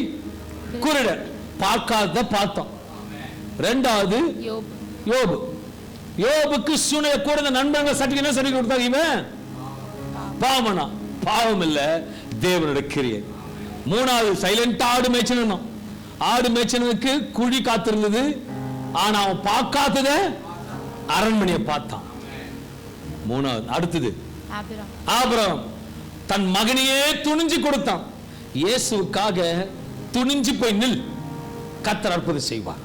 குருடன் பார்க்காத பார்த்தோம். ரெண்டாவது யோபு. யோபுக்கு சூனிய கூட நண்பர்கள் சர்டிஃபிகேட் சர்டிஃபிகேட் கொடுத்தாங்க. இவன் பாவனா? பாவம் இல்ல, தேவனுடைய கிரியை. மூணாவது சைலண்ட் ஆடு மேய்ச்சனும். ஆடு மேய்ச்சனுக்கு குழி காத்திருந்தது, ஆனா அவன் பார்க்காதத அரண்மனையை பார்த்தான். மூணாவது அடுத்தது ஆபிரகாம் தன் மகனையே துணிஞ்சு கொடுத்தான். இயேசுவுக்காக துணிஞ்சு போய் நில், கர்த்தர் அற்புதம் செய்வார்.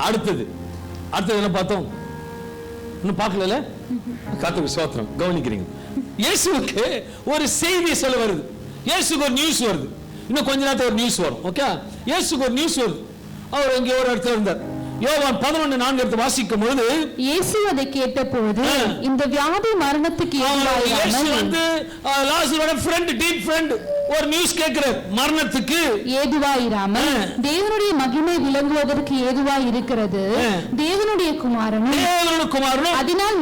அடுத்தது என்ன பார்த்தோம்? இன்னும் பார்க்கல. கர்த்தருக்கு ஸ்தோத்திரம். கவனிக்கிறீங்க? இயேசுவுக்கு ஒரு செய்தி சொல்ல வருது, இயேசுக்கு ஒரு நியூஸ் வருது. இன்னும் கொஞ்ச நேரத்துல ஒரு நியூஸ் வரும். ஓகே, இயேசுக்கு ஒரு நியூஸ் வருது. அவர் இங்கே ஒரு இடத்துல இருந்தார். யோவான் 11:4 எடுத்து வாசிக்கும் பொழுது, இயேசு அதை கேட்டபோது இந்த வியாதி மரணத்துக்கு ஏதுவாயிராமல், இயேசு வந்து லாசரோட ஃப்ரெண்ட், டீப் ஃப்ரெண்ட், ஒரு நியூஸ் கேட்கிறார், மரணத்துக்கு ஏதுவாயிராமல் தேவனுடைய மகிமை விளங்குவதற்கு ஏதுவாய் இருக்கிறது, தேவனுடைய குமாரனும் அதனால்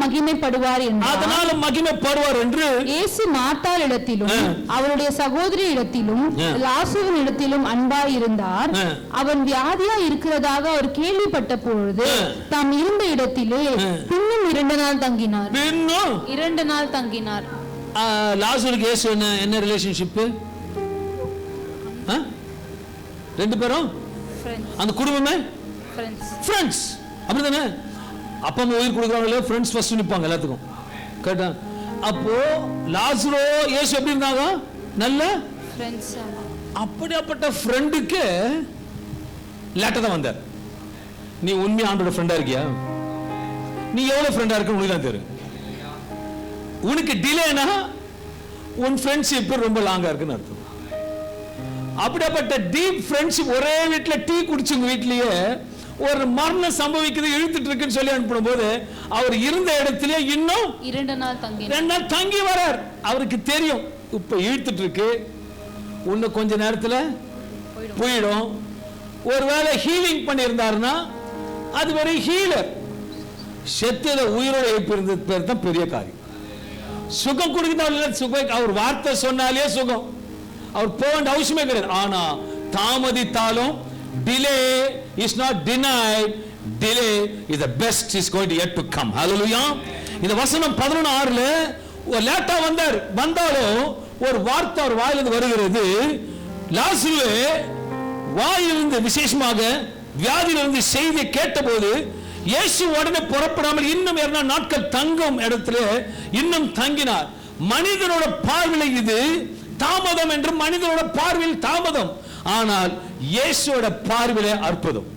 மகிமைப்படுவார் என்று இயேசு மார்த்தாள் இடத்திலும் அவருடைய சகோதரி இடத்திலும் லாசருவின் இடத்திலும் அன்பாய் இருந்தார். அவன் வியாதியா இருக்கிறதாக அவர் கேள்விப்பட்ட பொழுது தாம் இருந்த இடத்திலே இன்னும் 2 நாள் தங்கினார். 2 நாள் தங்கினார். லாசருக்கு இயேசு என்ன ரிலேஷன்ஷிப்? 2 பேரும் அந்த குடும்பமே ஃப்ரெண்ட்ஸ். அப்படிதானே? அப்பா அம்மா உயிர் கொடுக்குறாங்களே, ஃப்ரெண்ட்ஸ் ஃபர்ஸ்ட் நிற்பாங்க எல்லாத்துக்கும். கேட்டா அப்போ லாசரோ இயேசு எப்படி இருந்தாங்க? நல்ல ஃப்ரெண்ட்ஸ். அப்படிப்பட்ட ஃப்ரெண்டுக்கு லேட்டா தான் வந்தார். நீ உண்மையா ஆண்டோட ஃப்ரெண்டா இருக்கியா? நீ எவ்வளவு ஃப்ரெண்டா இருக்க உனக்கு தான் தெரியும். உனக்கு டிலேனா உன் ஃப்ரெண்ட்ஷிப் ரொம்ப லாங்கா இருக்குன்னு அர்த்தம். அப்படிப்பட்ட டீப் ஃப்ரெண்ட்ஷிப், ஒரே வீட்டுல டீ குடிச்சுங்க வீட்லயே ஒரு மரணம் சம்பவிக்குது, இழுத்துட்டு இருக்குன்னு சொல்லி அனுப்பும் போது அவர் இருந்த இடத்திலே இன்னும் 2 நாள் தங்கி வரார். அவருக்கு தெரியும் இப்ப இழுத்துட்டு இருக்கு, இன்னும் கொஞ்ச நேரத்துல போயிடும். ஒருவேளை ஹீலிங் பண்ணியிருந்தாருன்னா அது ஒரு ஹீலர். செத்தத உயிரோட எழுப்பியிருந்த பேர் தான் பெரிய காரியம். சுகம் கொடுக்கிறார் சுகம், அவர் வார்த்தை சொன்னாலே சுகம், அவர் போக வேண்டிய அவசியமே கிடையாது. ஆனா தாமதித்தாலும் delay is not denied, delay is the best is going to yet to come. Hallelujah. இந்த வசனம் 11:6ல ஒரு லேட்டா வந்தாலும் ஒரு வார்த்தை அவர் வாயிலிருந்து வருகிறது. லாசருவே வாயிலிருந்து விசேஷமாக வியாதியிலிருந்து செய்தி கேட்டபோது இயேசு உடனே புறப்படாமல் இன்னும் 2 நாட்கள் தங்கும் இடத்துல இன்னும் தங்கினார். மனிதனோட பார்வையில் இது தாமதம் என்று, மனிதனோட பார்வையில் தாமதம், ஆனால் இயேசுவோட பார்வையிலே அற்புதம்.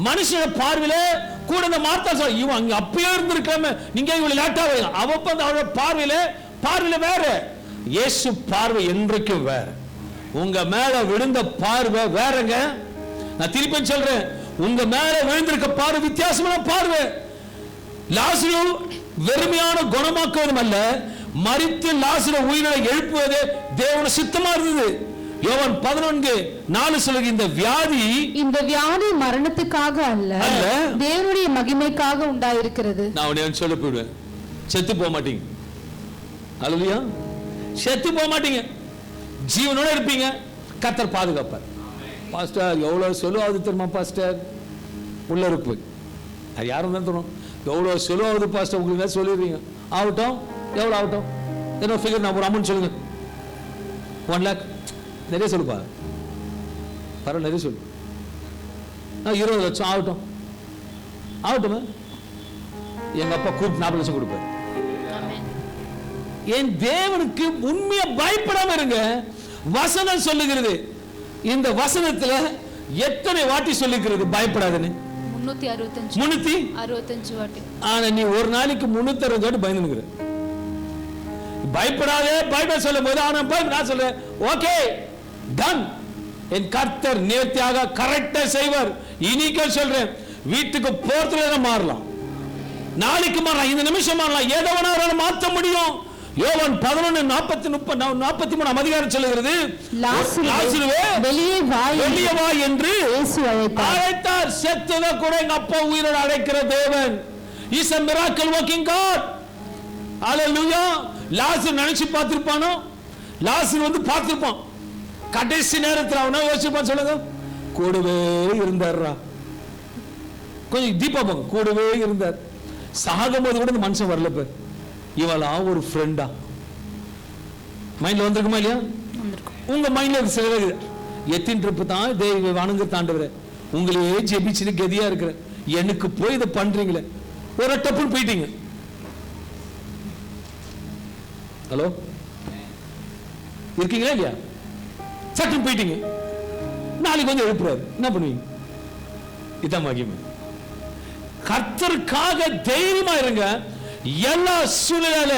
மனுஷனோட பார்வையிலே கூட இந்த மார்த்தா சொல்ல, இவன் அங்க அப்பயே இருந்திருக்காம நீங்க இவ்வளவு லேட்டா வரீங்க. அவரோட பார்வையில வேற, இயேசு பார்வை என்றைக்கும் வேற. உங்க மேல விழுந்த பார்வை வேறங்க. நான் திருப்பி சொல்றேன், உங்க மேல விழுந்திருக்க பார்வை வித்தியாசமான பார்வை. லாசரு வெறுமையான குணமாக்குவதும் அல்ல, மரித்து லாசரு உயிரை எழுப்புவதே தேவன சித்தமா இருந்தது. யோவான் 11:4 சொல்லுங்க, இந்த வியாதி மரணத்துக்காக அல்ல, தேவனுடைய மகிமைக்காக உண்டாயிருக்கிறது. நான் உடனே சொல்ல போடுவேன், செத்து போக மாட்டீங்க. அல்லேலூயா. செத்து போக மாட்டீங்க, ஜீவனோட இருப்பீங்க. கர்த்தர் பாதுகாப்பார். பாஸ்டர் எவ்வளவு சொல்லுவாது தெரியுமா பாஸ்டர்? உள்ள இருக்கு அது யாரும் தான் தரும். எவ்வளவு சொல்லுவாது பாஸ்டர் உங்களுக்கு சொல்லிடுறீங்க. ஆகட்டும், எவ்வளவு ஆகட்டும், என்ன ஃபிகர் நான் ஒரு அமௌண்ட் சொல்லுங்க. 1 lakh நிறைய சொல்லுப்பா. பரவாயில்ல, நிறைய சொல்லு. 20 லட்சம் ஆகட்டும், ஆகட்டுமே. எங்க அப்பா கூப்பிட்டு 40 லட்சம் கொடுப்பாரு. என் தேவனுக்கு உண்மையா பயப்படாம இருங்க. வசனம் சொல்லுகிறது, இந்த வசனத்துல எத்தனை வாட்டி சொல்லிக்கிறது பயப்படாதுன்னு? 365 வாட்டி. ஆனா நீ ஒரு நாளைக்கு 360 வாட்டி பயந்துக்கிற. பயப்படாதே பயப்பட சொல்லும் போது நான் சொல்றேன், ஓகே டன், என் கர்த்தர் நேர்த்தியாக கரெக்டா செய்வார். இன்னைக்கு சொல்றேன், வீட்டுக்கு போறதுல மாறலாம், நாளைக்கு மாறலாம், இந்த நிமிஷம் மாறலாம், ஏதோ வேணாலும் மாற்ற முடியும். யோவான் 11:43 அதிகாரம் சொல்லுகிறது, லாசருவே வெளியே வா என்று இயேசு அழைத்தார். செத்தத கூட எங்க அப்பா உயிரோடு அழைக்கிற தேவன். Is a miracle working God. ஹalleluya. லாசர் நினைச்சு பார்த்திருப்பானோ? லாசர் வந்து பார்த்திருப்பான். கடைசி நேரத்தில் அவனா யோசிப்பான். சொல்லுங்க, கூடவே இருந்தாரா. கொஞ்சம் டீப்பா போங்க. கூடவே இருந்தார். சாகும்போது கூட இந்த மனுஷன் வரல. பேர் இவளா ஒரு ஃப்ரெண்டா மைண்ட்ல வந்திருக்குமா இல்லையா? உங்க மைண்ட்ல சில எத்தின் ட்ரிப்பு தான் தேவி வணங்க தாண்டவர, உங்களையே ஜெபிச்சுட்டு கதியா இருக்கிற எனக்கு போய் இதை பண்றீங்களே, ஒரு டப்புன்னு போயிட்டீங்க. ஹலோ, இருக்கீங்களா இல்லையா? சட்டுன்னு போயிட்டீங்க. நாளைக்கு வந்து எழுப்புறாரு, என்ன பண்ணுவீங்க? இதான் மகிமை. கர்த்தருக்காக தைரியமா இருங்க. எல்லா சூழ்நிலையில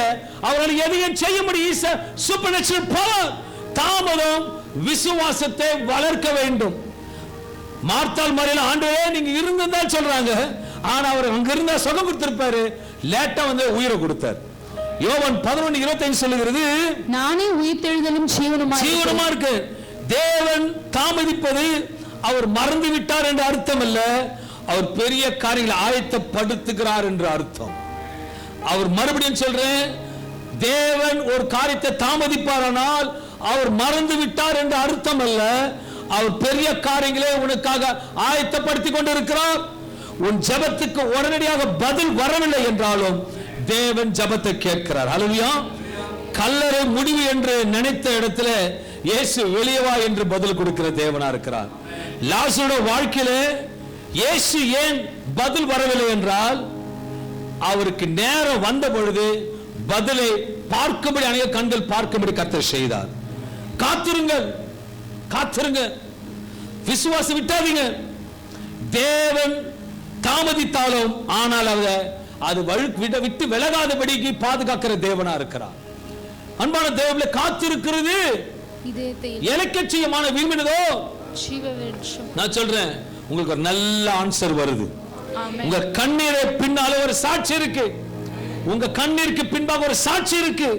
அவரால் எதையும் செய்ய முடியும். சூப்பர்நேச்சுரல் பவர். தாமதம் விசுவாசத்தை வளர்க்க வேண்டும். மார்த்தாள் மரியாதை ஆண்டவரே நீங்க இருந்தா சொல்றாங்க, ஆனா அவர் அங்க இருந்தா சுகம் கொடுத்திருப்பாரு, லேட்டா வந்து உயிரை கொடுத்தார். யோவான் 11:25 சொல்லுகிறது, நானே உயிர்த்தெழுதலும் ஜீவனுமா இருக்கு. தேவன் தாமதிப்பது அவர் மறந்து விட்டார் என்ற அர்த்தம் அல்ல, அவர் பெரிய காரியங்களை ஆயத்தப்படுத்துகிறார் என்ற அர்த்தம். அவர் மறுபடியும் சொல்றேன், தேவன் ஒரு காரியத்தை தாமதிப்பாரானால் அவர் மறந்து விட்டார் என்ற அர்த்தம் அல்ல, அவர் பெரிய காரியங்களை உனக்காக ஆயத்தப்படுத்தி கொண்டிருக்கிறார். உன் ஜெபத்துக்கு உடனடியாக பதில் வரவில்லை என்றாலும் தேவன் ஜெபத்தை கேட்கிறார். ஹல்லேலூயா. கல்லறை முடிவு என்று நினைத்த இடத்துல இயேசு வெளியே வா என்று பதில் கொடுக்கிற தேவனா இருக்கிறார். லாசருடைய வாழ்க்கையில இயேசு ஏன் பதில் வரவில்லை என்றால், அவருக்கு நேரம் வந்த பொழுது பதிலை பார்க்கும்படி அநேக கண்கள் பார்க்கும்படி கர்த்தர் செய்தார். காத்திருங்கள், காத்திருங்க, விசுவாசம் விட்டாதீங்க. தேவன் தாமதித்தாலும் ஆனால் அது விட்டு விலகாதபடிக்கு பாதுகாக்கிற தேவனா இருக்கிறார். அன்பான தேவனை காத்திருக்கிறது இலக்கட்சியமான வீழ்மினதோ. நான் சொல்றேன், உங்களுக்கு ஒரு நல்ல ஆன்சர் வருது. உங்க கண்ணீரை பின்னால ஒரு சாட்சி இருக்கு. உங்க கண்ணீருக்கு பின்பாக ஒரு சாட்சி இருக்கு.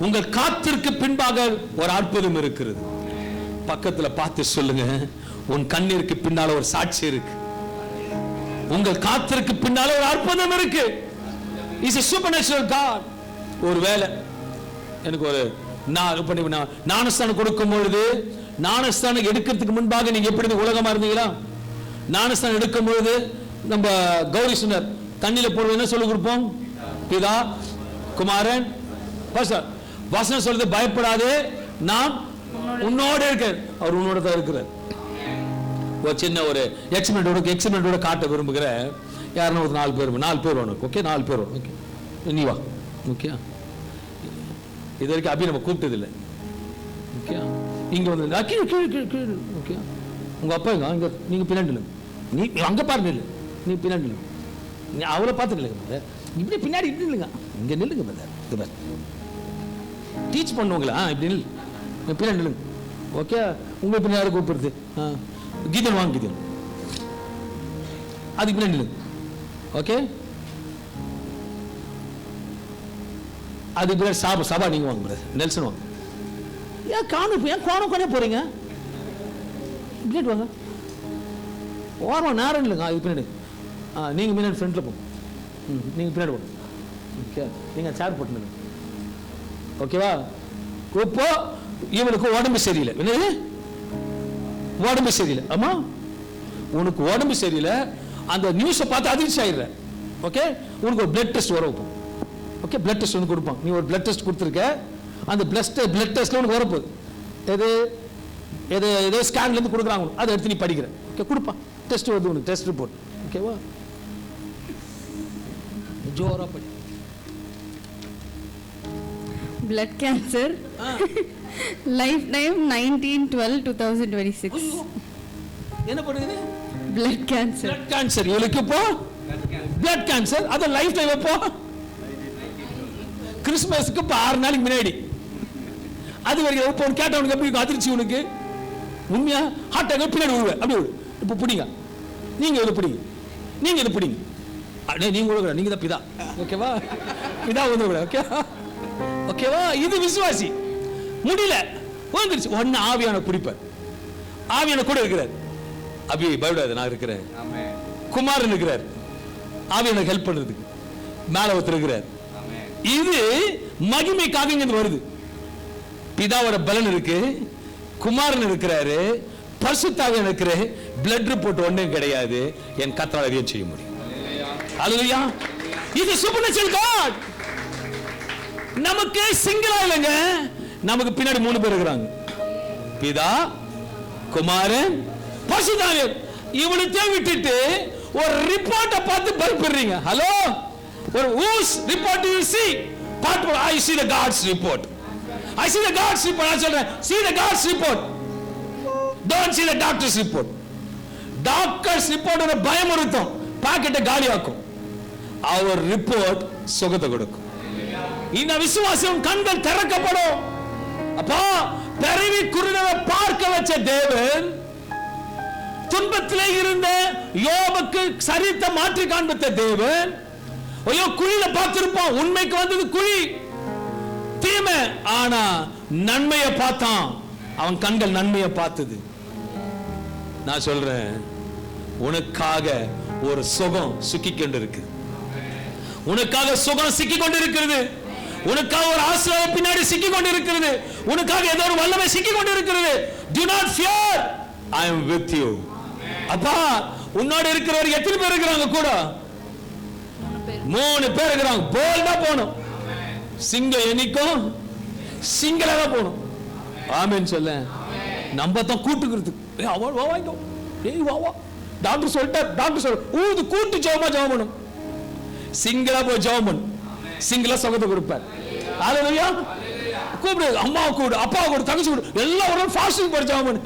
உங்கள் காத்திற்கு பின்பாக ஒரு அற்புதம் இருக்கிறது. பக்கத்துல பார்த்து சொல்லுங்க, உன் கண்ணீருக்கு பின்னால ஒரு சாட்சி இருக்கு. உங்கள் காத்திற்கு பின்னால ஒரு அற்புதம் இருக்கு. Is a supernatural God. ஒருவேளை எனக்கு ஒரு ஞானஸ்தானம் கொடுக்கும் பொழுது, ஞானஸ்தானம் எடுக்கிறதுக்கு முன்பாக நீங்க எப்படி உலகமா இருந்தீங்களா? ஞானஸ்தானம் எடுக்கும் பொழுது நம்ம கௌரி சுந்தர் தண்ணியில போடுவோம், என்ன சொல்லி கொடுப்போம்? பிதா குமாரன் வசனம் சொல்றது, பயப்படாதே நான் உன்னோட இருக்கேன். அவர் உன்னோட தான் இருக்கிறார். ஒரு சின்ன ஒரு எக்ஸ்பெரிமெண்டோட காட்ட விரும்புகிற யாருன்னா ஒரு 4 பேர் வேணும். ஓகே, 4 பேர் வேணும். ஓகே, நீ வா. ஓகே, இது வரைக்கும் அபி நம்ம கூப்பிட்டது இல்லை. ஓகே, இங்க வந்து கீழே கீழே கீழே கீழே. ஓகே, உங்க அப்பா இங்க, நீங்க பின்னாடி நீ அங்க பாருங்க, இல்லை நீ பின்னாடி இல்லை, நீ அவளை பார்த்துக்கல, இப்படி பின்னாடி இப்படி இல்லைங்க, இங்க நில்லுங்க. டீச் பண்ணுவாங்களா? இப்படி நில்லு, பின்னாடி நில்லுங்க. ஓகே, உங்க பின்னாடி கூப்பிடுறது கீதன் வாங்க, கீதன் அதுக்கு பின்னாடி நில்லுங்க. ஓகே, அதுக்கு பின்னாடி சபா நீங்க வாங்க, பிரதர் நெல்சன் வாங்க. ஏன் கோணம் கொண்டே போறீங்க? பின்னாடி வாங்க, ஓரமா நேரம் இல்லைங்க. அதுக்கு பின்னாடி நீங்க பின்னாடி ஃப்ரண்ட்ல போங்க. நீங்க பின்னாடி போங்க. ஓகே, நீங்க சேர் போட்டுங்க. ஓகேவா? இப்போ இவனுக்கு உடம்பு சரியில்லை. என்னது உடம்பு சரியில்லை? ஆமா, உனக்கு உடம்பு சரியில்லை. அந்த நியூஸை பார்த்து அதிர்ச்சி ஆயிடுற. ஓகே, உனக்கு ஒரு பிளட் டெஸ்ட் வர. ஓகே, பிளட் டெஸ்ட் வந்து கொடுப்பாங்க. நீ ஒரு பிளட் டெஸ்ட் கொடுத்துருக்க, அந்த பிளட் டெஸ்ட்ல உனக்கு வரப்போகுது. எது ஏதோ ஸ்கேன்ல இருந்து கொடுக்குறாங்க, அதை எடுத்து நீ படிக்கிற. ஓகே, கொடுப்பா, டெஸ்ட் வருது உனக்கு, டெஸ்ட் ரிப்போர்ட். ஓகேவா, ஜோரா படி. blood cancer, lifetime 19/12/2026. என்ன பண்ணுது? blood cancer. blood cancer இவளுக்கு இப்போ blood cancer. அது லைஃப் டைம் எப்போ? கிறிஸ்மஸ்க்கு 6 நாளைக்கு முன்னாடி. அது வரைக்கும் இப்போ கேட்டவனுக்கு எப்படி இருக்கும் அதிர்ச்சி உனக்கு? உண்மையா ஹார்ட் அட்டாக் பின்னாடி விடுவேன், அப்படி விடு. இப்போ பிடிங்க, நீங்க இதை பிடிங்க, நீங்க இதை பிடிங்க. நீங்க கூட நீங்க தான் பிதா. ஓகேவா, பிதா வந்து கூட. ஓகே, ஓகேவா, இது விசுவாசி. முடியல வந்துருச்சு, ஒன்னு ஆவியான பிடிப்பார். ஆவியான கூட இருக்கிறார். அபி பயப்படாது, நான் இருக்கிறேன். குமாரன் இருக்கிறார், ஆவியான ஹெல்ப் பண்றதுக்கு மேல ஒருத்தர் இருக்கிறார். இது மகிமைக்காக இங்க வருது. பிதாவோட பலன் இருக்கு, குமாரன் இருக்கிறாரு, பரிசுத்தாவியானவர் இருக்கிறாரு. பிளட் ரிப்போர்ட் ஒண்ணும் கிடையாது, என் கர்த்தரால் அதையும் செய்ய முடியும். ஹல்லேலூயா, இது சூப்பர்நேச்சுரல் காட். நமக்கு சிங்கிளா இல்லைங்க, நமக்கு பின்னாடி 3 பேர் இருக்கிறாங்க. பிதா, குமாரன், பரிசுத்தாவியானவர். இவனுக்கு விட்டுட்டு ஒரு ரிப்போர்ட்டை பார்த்து பயப்படுறீங்க. ஹலோ, ஒரு whose report do you see? Part I see the God's report. I see the God's report. நான் சொல்றேன், see the God's report. Don't see the doctor's report. Doctor's report ஒரு பயமுறுத்தும், பாக்கெட்டை காலியாக்கும். Our report சுகத்தை கொடுக்கும். இந்த விசுவாசம் கண்கள் திறக்கப்படும். அப்பா, பிறவி குருடனை பார்க்க வச்ச தேவன் துன்பத்திலே இருந்த யோபுக்கு சரித்தை மாற்றி காண்பித்த தேவன். ஐயோ, குழியில பார்த்திருப்பான், உண்மைக்கு வந்தது குழி, தீமை. ஆனா நன்மையை பார்த்தான், அவன் கண்கள் நன்மையை பார்த்தது. நான் சொல்றேன், உனக்காக ஒரு சுகம் சிக்கி கொண்டிருக்கு, உனக்காக சுகம் சிக்கி கொண்டிருக்கிறது, உனக்காக ஒரு ஆசீர்வாதம் பின்னாடி சிக்கி கொண்டிருக்கிறது, உனக்காக ஏதோ ஒரு வல்லமை சிக்கி கொண்டிருக்கிறது. Do not fear, I am with you. அப்பா, உன்னோட இருக்கிறவர் எத்தனை பேர் இருக்கிறாங்க? கூட 3 பேர் இருக்கிறாங்க. போல்டா போணும், சிங்கம் என்னைக்கும் சிங்களா போணும். ஆமென் சொல்ல. நம்ம தான் கூட்டுக்கிறது. அவன் வா வாங்க, ஏய் வா வா, டாக்டர் சொல்லிட்டார், டாக்டர் சொல்ல ஊது கூட்டு ஜெபமா ஜெபம் பண்ணும். சிங்களா போய் ஜெபம் பண்ணு, சிங்களா சுகத்தை கொடுப்பார். ஹல்லேலூயா. கூப்பிடு, அம்மா கூடு, அப்பா கூடு, தங்கச்சி கூடு, எல்லாம் ஒரு ஃபாஸ்டிங் போய் ஜெபம் பண்ணு.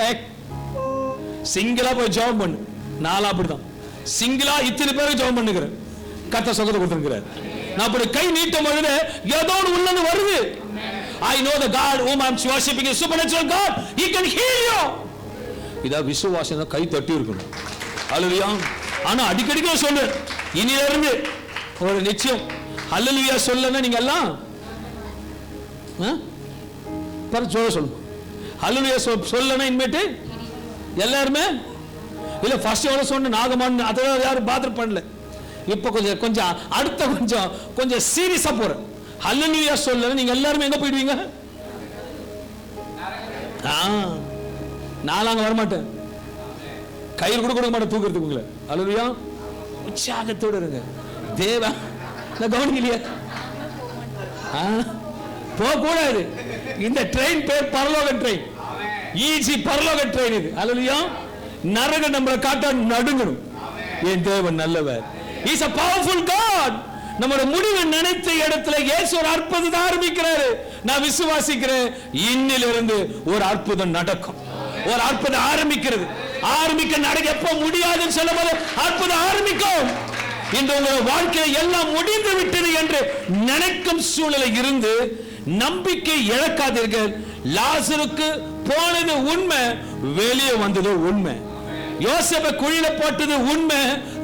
சிங்களா போய் ஜெபம் பண்ணு. நாலா அப்படிதான் சிங்களா இத்தனை பேருக்கு ஜெபம் பண்ணுகிறேன், கர்த்தர் சுகத்தை கொடுத்திருக்கிறார். நான் அப்படி கை நீட்டும் பொழுது ஏதோ ஒன்று உள்ளது வருது. I know the God whom I am worshiping is supernatural God. He can heal you. இதா விசுவாசம், கை தட்டி இருக்கணும். ஹல்லேலூயா. ஆனா அடிக்கடி சொல்லு, இனில இருந்து ஒரு நிச்சயம் ஹல்லேலூயா சொல்லனா நீங்க எல்லாம் சொல்லு. ஹல்லேலூயா சொல்லனா இன்மேட்டு எல்லாருமே இல்ல. ஃபர்ஸ்ட் எவ்வளவு சொன்ன நாகமான், அதெல்லாம் யாரும் பாத்திரம் பண்ணல. இப்ப கொஞ்சம் அடுத்த கொஞ்சம் சீரியஸா போறேன். ஹல்லேலூயா சொல்லனா நீங்க எல்லாரும் எங்க போயிடுவீங்க? நாளாங்க வரமாட்டேன், கயிறு கூட கொடுக்க மாட்டேன் தூக்குறதுக்கு உங்களை. ஹல்லேலூயா. உற்சாகத்தோடு இருங்க. தேவா, நான் கவனிக்கலையா? போக கூடாது. இந்த ட்ரெயின் பேர் பரலோக ட்ரெயின், ஈஸி பரலோக ட்ரெயின் இது. ஹல்லேலூயா. நரக நம்மளை காட்ட நடுங்கணும். என் தேவன் நல்லவர். He is a powerful God. நம்முடைய முடிவு நினைத்த இடத்துல இயேசு ஒரு அற்புதத்தை ஆரம்பிக்கிறாரு. நான் விசுவாசிக்கிறேன், இன்னிலிருந்து ஒரு அற்புதம் நடக்கும். ஒரு அற்புதம் ஆரம்பிக்கிறது. ஆரம்பிக்க நடக்க எப்ப முடியாதுன்னு சொல்லும்போது அற்புதம் ஆரம்பிக்கும். இந்த உங்கள் வாழ்க்கையில் எல்லாம் முடிந்து விட்டது என்று நினைக்கும் சூழ்நிலை இருந்து நம்பிக்கை இழக்காதீர்கள். லாசருக்கு போனது உண்மை, வெளியே வந்தது உண்மை. யோசேப்பை குழியில போட்டது உண்மை,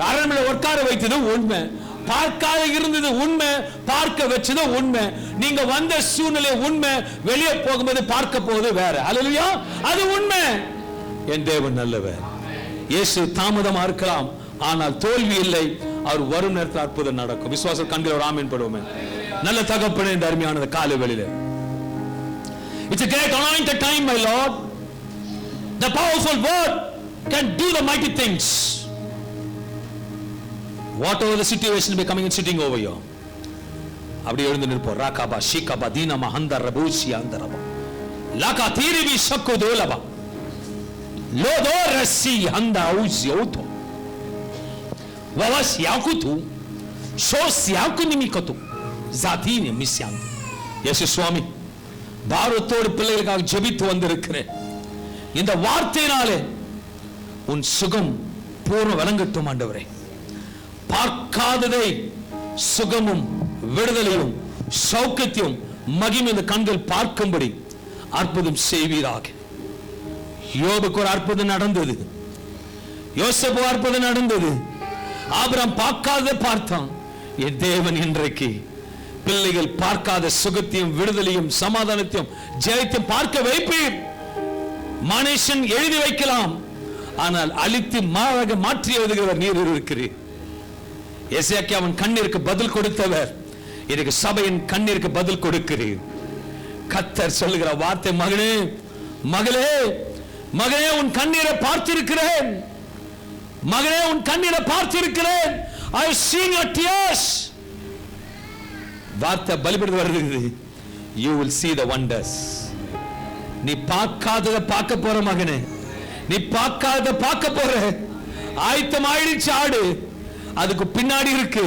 அரண்மனையில் உட்கார வைத்தது உண்மை. பார்க்காத இருந்தது உண்மை, பார்க்க வச்சது உண்மை. நீங்க வந்த சூழ்நிலை உண்மை, வெளியே போகும்போது பார்க்க போவது வேற. ஹல்லேலூயா. அது உண்மை. என் தேவன் நல்லவர். இயேசு தாமதமா இருக்கலாம், ஆனால் தோல்வி இல்லை. அவர் வரும் நேரத்தில் அற்புதம் நடக்கும். விசுவாச கண்களோடு ஆமென் படுவோமே. நல்ல தகப்பனே, இந்த அருமையான காலை வேளையிலே it's a great anointed time, my Lord. The powerful word can do the mighty things. Whatever the situation be coming and sitting over you, அப்படி எழுந்து நிற்போம். ராகாபா ஷீகாபா தீனமா ஹந்தர் ரபூசி அந்தரபா லாகா தீரிவி ஷக்கு தோலபா லோதோரசி அந்த ஔஸ்யோதோ வவஸ் யாகுது ஷோஸ் யாகுனிமிகது ஜாதீனி மிஸ்யாங். இயேசு சுவாமி, பாரத்தோடு பிள்ளைகளுக்காக ஜெபித்து வந்திருக்கிறேன். இந்த வார்த்தையினாலே உன் சுகம் பூர்ண வழங்கட்டும் ஆண்டவரே. பார்க்காததை சுகமும் விடுதலையும் சௌக்கியத்தையும் மகிமை இந்த கண்கள் பார்க்கும்படி அற்புதம் செய்வீராக. யோபுக்கு ஒரு அற்புதம் நடந்தது, யோசேப்பு அற்புதம் நடந்தது, ஆபிரகாம் பார்க்காத பார்த்தான். என் தேவன் இன்றைக்கு பிள்ளைகள் பார்க்காத சுகத்தையும் விடுதலையும் சமாதானத்தையும் ஜெயத்தையும் பார்க்க வைப்பீர். மனுஷன் எழுதி வைக்கலாம், ஆனால் அழித்து மாறாக மாற்றி எழுதுகிறவர் நீர் இருக்கிறீர். எசேக்கியா அவன் கண்ணீருக்கு பதில் கொடுத்தவர், எனக்கு சபையின் கண்ணீருக்கு பதில் கொடுக்கிறீர். கர்த்தர் சொல்லுகிற வார்த்தை, மகனே மகளே மகனே உன் கண்ணீரை பார்த்திருக்கிறேன், மகனே உன் கண்ணீரை பார்த்திருக்கிறேன். I have seen your tears. வார்த்தை பலிபடுத்து வருகிறது. You will see the wonders. நீ பார்க்காததை பார்க்க போற மகனே, நீ பார்க்காததை பார்க்க போற. ஆயத்தம் ஆயிடுச்சு ஆடு, அதுக்கு பின்னாடி இருக்கு.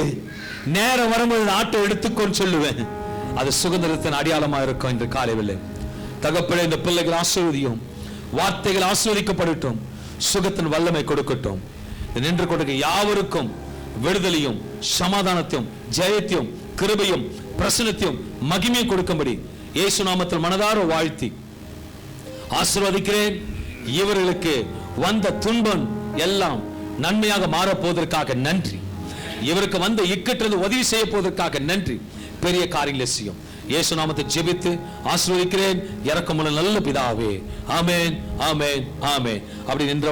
நேரம் வரும்போது ஆட்டை எடுத்துக்கொண்டு சொல்லுவேன். அது சுதந்திரத்தின் அடையாளமா இருக்கும். இன்று காலையில் தகப்பனே, இந்த பிள்ளைகள் ஆசீர்வதியும், வார்த்தைகள் ஆசீர்வதிக்கப்படட்டும், சுகத்தின் வல்லமை கொடுக்கட்டும். நின்று கொடுக்க யாவருக்கும் விடுதலையும் சமாதானத்தையும் ஜெயத்தையும் கிருபையும் பிரசன்னத்தையும் மகிமையும் கொடுக்கும்படி இயேசு நாமத்தில் மனதார வாழ்த்தி ஆசீர்வதிக்கிறேன். இவர்களுக்கு வந்த துன்பம் எல்லாம் நன்மையாக மாறப்போவதற்காக நன்றி. இவருக்கு வந்த இக்கற்றது உதவி செய்ய போவதற்காக நன்றி. பெரிய காரியங்களை செய்யும். இயேசு நாமத்தை ஜெபித்து ஆசீர்வதிக்கிறேன். இரக்கமுள்ள நல்ல பிதாவே, ஆமென், ஆமென், ஆமென். அப்படி நின்ற